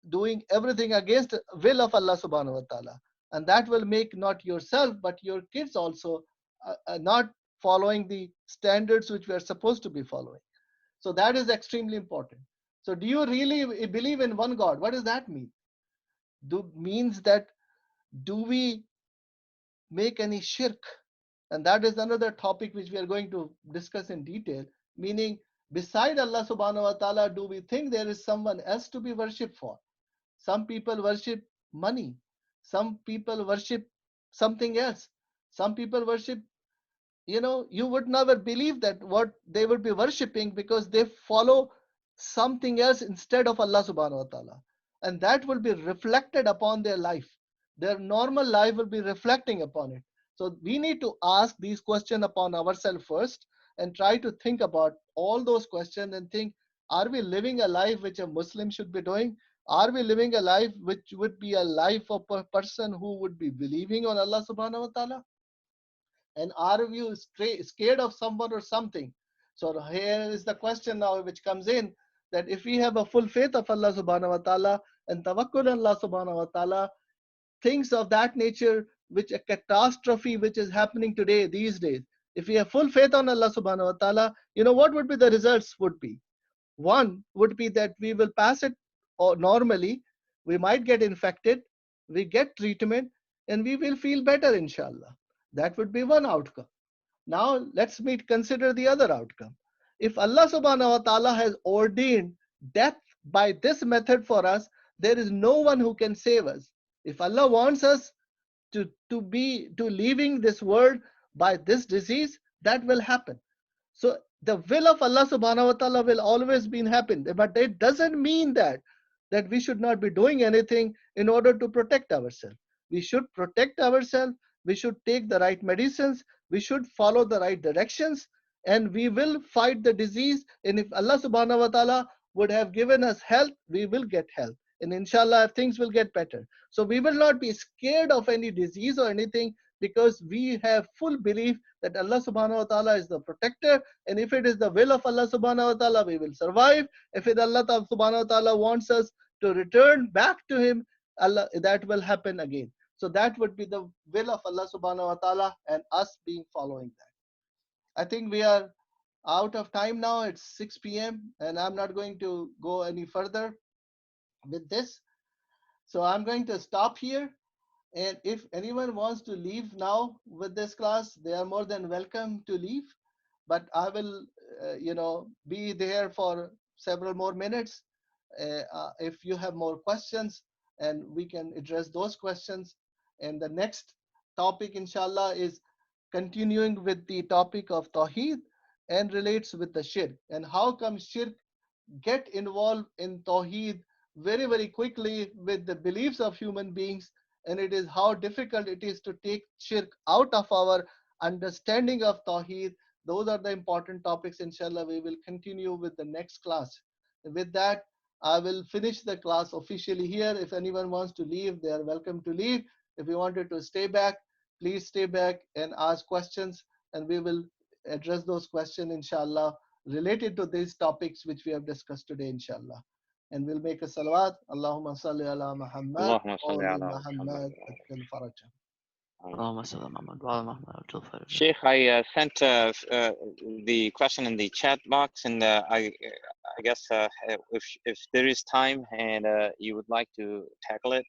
doing everything against the will of Allah subhanahu wa ta'ala, and that will make not yourself but your kids also not following the standards which we are supposed to be following. So that is extremely important. So do you really believe in one God? What does that mean? Means that, do we make any shirk? And that is another topic which we are going to discuss in detail, meaning beside Allah subhanahu wa ta'ala, do we think there is someone else to be worshipped for? Some people worship money, some people worship something else, some people worship, you would never believe that what they would be worshipping, because they follow something else instead of Allah subhanahu wa ta'ala, and that will be reflected upon their life. Their normal life will be reflecting upon it. So we need to ask these questions upon ourselves first and try to think about all those questions and think, are we living a life which a Muslim should be doing? Are we living a life which would be a life of a person who would be believing on Allah subhanahu wa ta'ala? And are you scared of someone or something? So here is the question now which comes in, that if we have a full faith of Allah subhanahu wa ta'ala and tawakkul on Allah subhanahu wa ta'ala, things of that nature, which a catastrophe which is happening today, these days, if we have full faith on Allah subhanahu wa ta'ala, what would be the results would be? One would be that we will pass it or normally, we might get infected, we get treatment, and we will feel better, inshallah. That would be one outcome. Now consider the other outcome. If Allah subhanahu wa ta'ala has ordained death by this method for us, there is no one who can save us. If Allah wants us to leaving this world by this disease, that will happen. So the will of Allah subhanahu wa ta'ala will always be happen. But it doesn't mean that we should not be doing anything in order to protect ourselves. We should protect ourselves. We should take the right medicines. We should follow the right directions, and we will fight the disease. And if Allah subhanahu wa ta'ala would have given us health, we will get health. And inshallah, things will get better. So we will not be scared of any disease or anything. because we have full belief that Allah subhanahu wa ta'ala is the protector, and if it is the will of Allah subhanahu wa ta'ala, we will survive. If it Allah subhanahu wa ta'ala wants us to return back to him, Allah, that will happen again. So that would be the will of Allah subhanahu wa ta'ala, and us being following that. I think we are out of time now. It's 6 p.m. and I'm not going to go any further with this. So I'm going to stop here. And if anyone wants to leave now with this class, they are more than welcome to leave. But I will, be there for several more minutes. If you have more questions, and we can address those questions. And the next topic, inshallah, is continuing with the topic of Tawheed and relates with the Shirk. And how come Shirk get involved in Tawheed very, very quickly with the beliefs of human beings, and it is how difficult it is to take Shirk out of our understanding of Tawheed. Those are the important topics. Inshallah, we will continue with the next class. With that, I will finish the class officially here. If anyone wants to leave, they are welcome to leave. If you wanted to stay back, please stay back and ask questions, and we will address those questions, inshallah, related to these topics which we have discussed today, inshallah. And we'll make a salawat. Allahumma salli ala Muhammad, اللهم wa صل ali على Muhammad, محمد. ajil faraja. اللهم صل على محمد وعلى محمد وعجل فرجه. Sheikh, I sent the question in the chat box, and I guess if there is time and you would like to tackle it,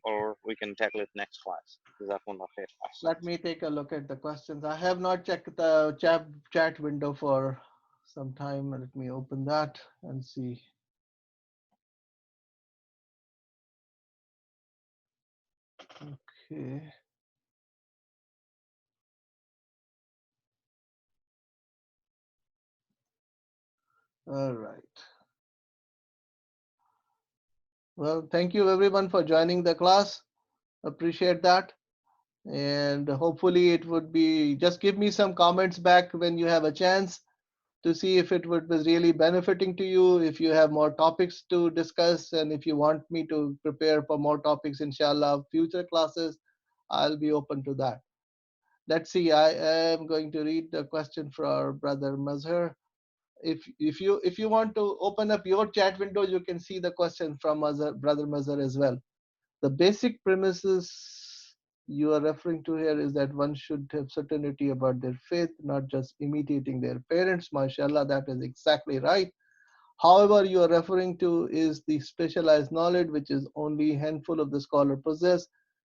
or we can tackle it next class. Jazakumullah khair. Let me take a look at the questions. I have not checked the chat window for some time. Let me open that and see. Okay. All right. Well, thank you everyone for joining the class. Appreciate that. And hopefully it would be, just give me some comments back when you have a chance to see if it would was really benefiting to you, if you have more topics to discuss, and if you want me to prepare for more topics, inshallah, future classes, I'll be open to that. Let's see, I am going to read the question for our brother Mazhar. If you want to open up your chat window, you can see the question from brother Mazhar as well. The basic premises you are referring to here is that one should have certainty about their faith, not just imitating their parents. MashaAllah, that is exactly right. However, you are referring to is the specialized knowledge which is only a handful of the scholar possess.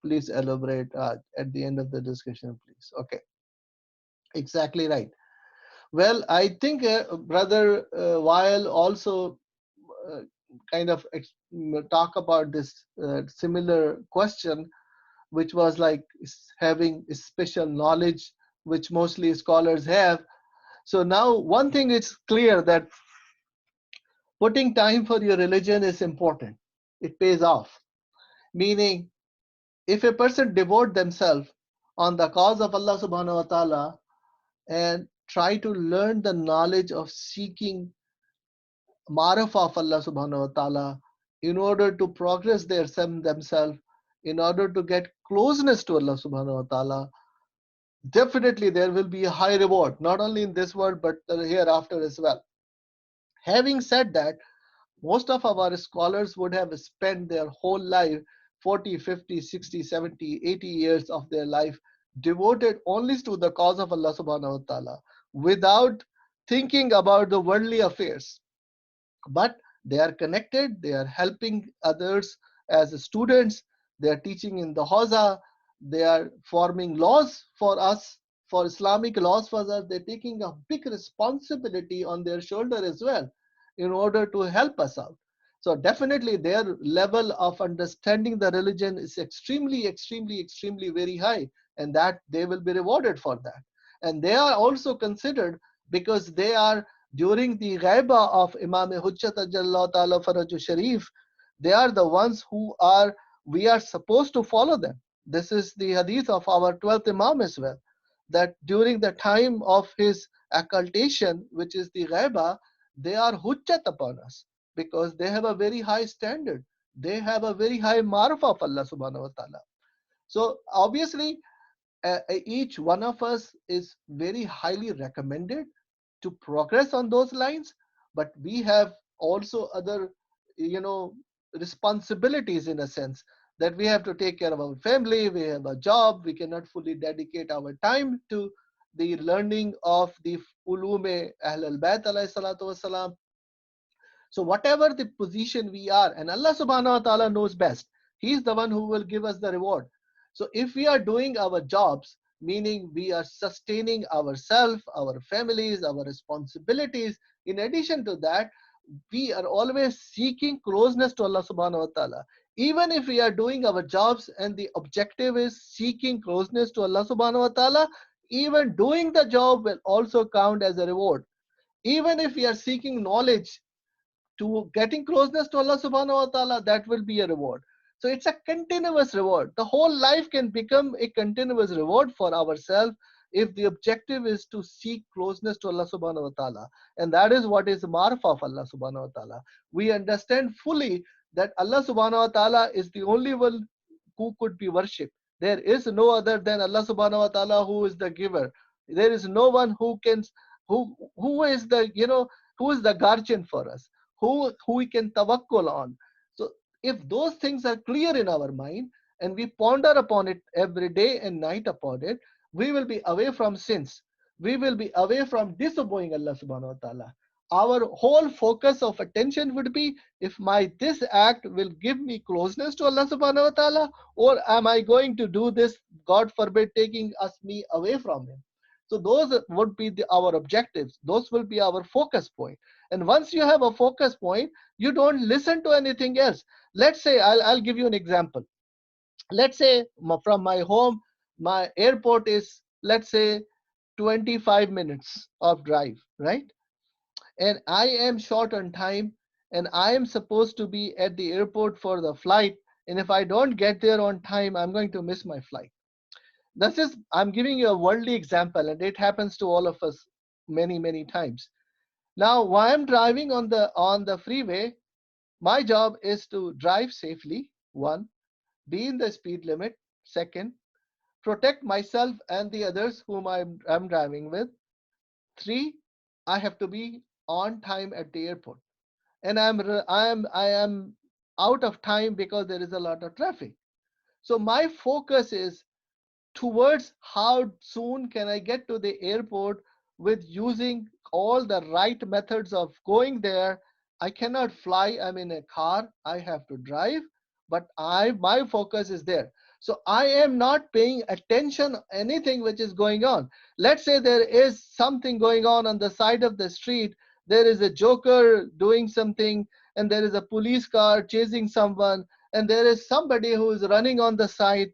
Please elaborate at the end of the discussion, please. Okay, exactly right. Well, I think brother Weil also uh, kind of talk about this similar question, which was like having special knowledge, which mostly scholars have. So now one thing is clear, that putting time for your religion is important. It pays off. Meaning, if a person devote themselves on the cause of Allah subhanahu wa ta'ala and try to learn the knowledge of seeking marif of Allah subhanahu wa ta'ala in order to progress themselves, in order to get closeness to Allah subhanahu wa ta'ala, definitely there will be a high reward, not only in this world but hereafter as well. Having said that, most of our scholars would have spent their whole life, 40, 50, 60, 70, 80 years of their life devoted only to the cause of Allah subhanahu wa ta'ala without thinking about the worldly affairs. But they are connected, they are helping others as students, they are teaching in the Hawza, they are forming laws for us, for Islamic laws for us. They're taking a big responsibility on their shoulder as well in order to help us out. So definitely their level of understanding the religion is extremely, extremely, extremely very high, and that they will be rewarded for that. And they are also considered because they are during the ghaiba of Imam Hujjat Ajallah Ta'ala Faraju Sharif, they are the ones we are supposed to follow them. This is the hadith of our 12th Imam as well, that during the time of his occultation, which is the ghaiba, they are hujjat upon us because they have a very high standard. They have a very high marfa of Allah subhanahu wa ta'ala. So obviously, each one of us is very highly recommended to progress on those lines, but we have also other, you know, responsibilities in a sense that we have to take care of our family, we have a job, we cannot fully dedicate our time to the learning of the ulume Ahl al-Bayt alayhi salatu wasalam. So whatever the position we are, and Allah subhanahu wa ta'ala knows best, He's the one who will give us the reward. So if we are doing our jobs, meaning we are sustaining ourselves, our families, our responsibilities, in addition to that, we are always seeking closeness to Allah subhanahu wa ta'ala. Even if we are doing our jobs and the objective is seeking closeness to Allah subhanahu wa ta'ala, even doing the job will also count as a reward. Even if we are seeking knowledge to getting closeness to Allah subhanahu wa ta'ala, that will be a reward. So it's a continuous reward. The whole life can become a continuous reward for ourselves if the objective is to seek closeness to Allah subhanahu wa ta'ala. And that is what is marf of Allah subhanahu wa ta'ala. We understand fully that Allah subhanahu wa ta'ala is the only one who could be worshipped. There is no other than Allah subhanahu wa ta'ala who is the giver. There is no one who can, who is the, you know, who is the guardian for us, who we can tawakkul on. So if those things are clear in our mind and we ponder upon it every day and night upon it, we will be away from sins. We will be away from disobeying Allah subhanahu wa ta'ala. Our whole focus of attention would be if my this act will give me closeness to Allah subhanahu wa ta'ala, or am I going to do this, God forbid, taking us me away from Him. So those would be our objectives. Those will be our focus point. And once you have a focus point, you don't listen to anything else. Let's say, I'll give you an example. Let's say from my home, my airport is, let's say, 25 minutes of drive, right? And I am short on time and I am supposed to be at the airport for the flight. And if I don't get there on time, I'm going to miss my flight. This is, I'm giving you a worldly example, and it happens to all of us many, many times. Now, while I'm driving on the freeway, my job is to drive safely, one, be in the speed limit, second, protect myself and the others whom I'm driving with, three, I have to be on time at the airport. And I am out of time because there is a lot of traffic. So my focus is towards how soon can I get to the airport with using all the right methods of going there. I cannot fly, I'm in a car, I have to drive, but my focus is there. So I am not paying attention anything which is going on. Let's say there is something going on the side of the street. There is a joker doing something, and there is a police car chasing someone, and there is somebody who is running on the side.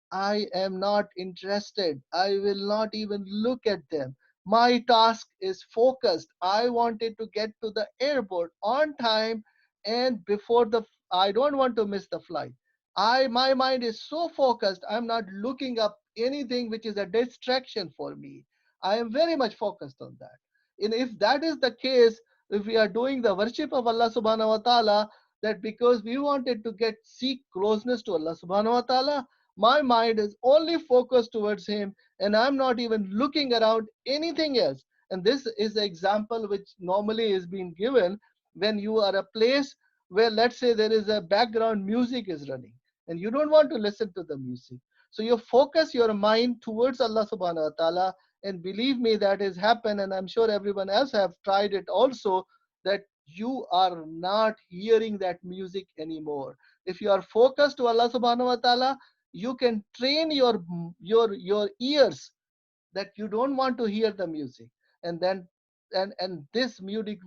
I am not interested. I will not even look at them. My task is focused. I wanted to get to the airport on time and before I don't want to miss the flight. My mind is so focused. I'm not looking up anything which is a distraction for me. I am very much focused on that. And if that is the case, if we are doing the worship of Allah subhanahu wa ta'ala, that because we wanted to seek closeness to Allah subhanahu wa ta'ala, my mind is only focused towards Him, and I'm not even looking around anything else. And this is the example which normally is being given when you are a place where, let's say, there is a background music is running and you don't want to listen to the music. So you focus your mind towards Allah subhanahu wa ta'ala, and believe me, that has happened, and I'm sure everyone else have tried it also, that you are not hearing that music anymore. If you are focused to Allah subhanahu wa ta'ala, you can train your ears that you don't want to hear the music, and then and this music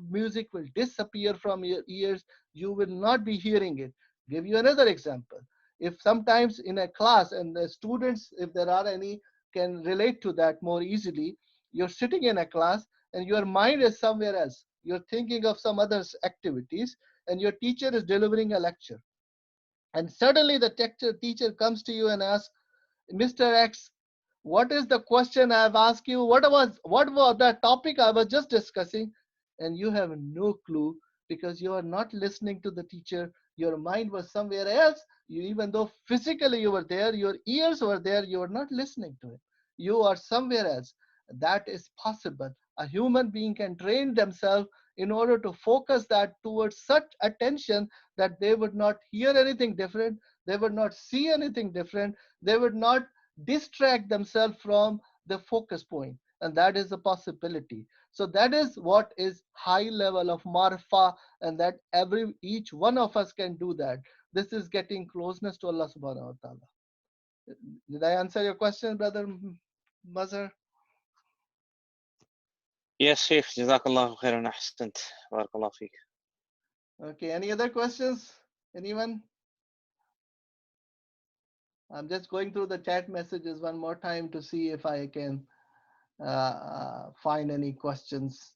will disappear from your ears. You will not be hearing it. Give you another example. If sometimes in a class, and the students, if there are any, can relate to that more easily, you're sitting in a class and your mind is somewhere else, you're thinking of some other activities, and your teacher is delivering a lecture, and suddenly the teacher comes to you and asks, Mr. X, what is the question I have asked you? What was that topic I was just discussing? And you have no clue because you are not listening to the teacher. Your mind was somewhere else. You, even though physically you were there, your ears were there, you were not listening to it. you are somewhere else. That is possible. A human being can train themselves in order to focus that towards such attention that they would not hear anything different, they would not see anything different, they would not distract themselves from the focus point. And that is a possibility. So that is what is high level of marfa, and that each one of us can do that. This is getting closeness to Allah subhanahu wa ta'ala. Did I answer your question, brother Mazhar? Yes, Sheikh. Jazakallah khairan ahsant. Barakallah feek. Okay, any other questions? Anyone? I'm just going through the chat messages one more time to see if I can find any questions.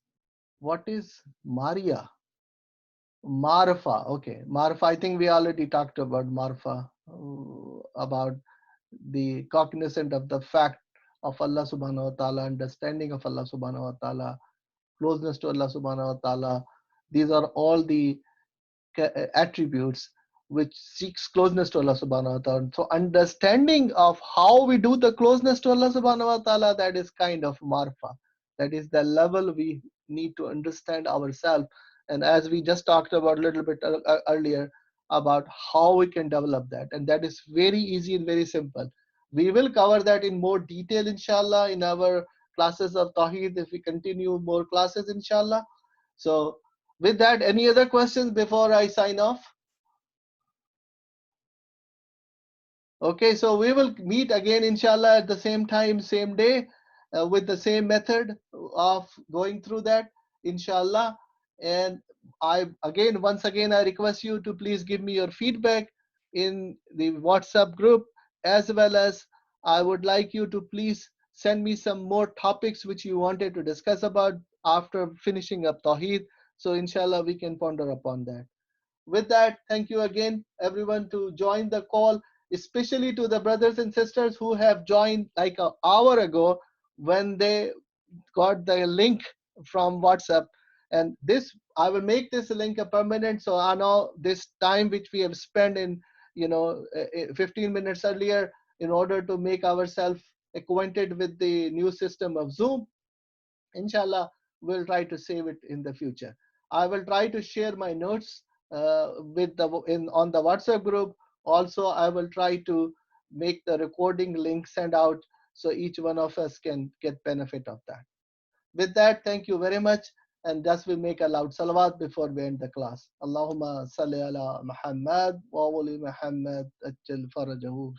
What is Maria? Marfa. Okay, Marfa. I think we already talked about Marfa, about the cognizant of the fact of Allah subhanahu wa ta'ala, understanding of Allah subhanahu wa ta'ala, closeness to Allah subhanahu wa ta'ala. These are all the attributes which seeks closeness to Allah subhanahu wa ta'ala. So understanding of how we do the closeness to Allah subhanahu wa ta'ala, that is kind of marfa. That is the level we need to understand ourselves. And as we just talked about a little bit earlier about how we can develop that. And that is very easy and very simple. We will cover that in more detail, inshallah, in our classes of Tawheed if we continue more classes, inshallah. So with that, any other questions before I sign off? Okay, so we will meet again, inshallah, at the same time, same day, with the same method of going through that, inshallah. And once again, I request you to please give me your feedback in the WhatsApp group, as well as I would like you to please send me some more topics which you wanted to discuss about after finishing up Tawheed. So inshallah, we can ponder upon that. With that, thank you again, everyone, to join the call, especially to the brothers and sisters who have joined like an hour ago when they got the link from WhatsApp. And this, I will make this link a permanent. So I know this time which we have spent in, 15 minutes earlier in order to make ourselves acquainted with the new system of Zoom. Inshallah, we'll try to save it in the future. I will try to share my notes on the WhatsApp group. Also, I will try to make the recording link send out so each one of us can get benefit of that. With that, thank you very much. And thus we make a loud salawat before we end the class. Allahumma salli ala Muhammad wa ali Muhammad ajjal farajahu.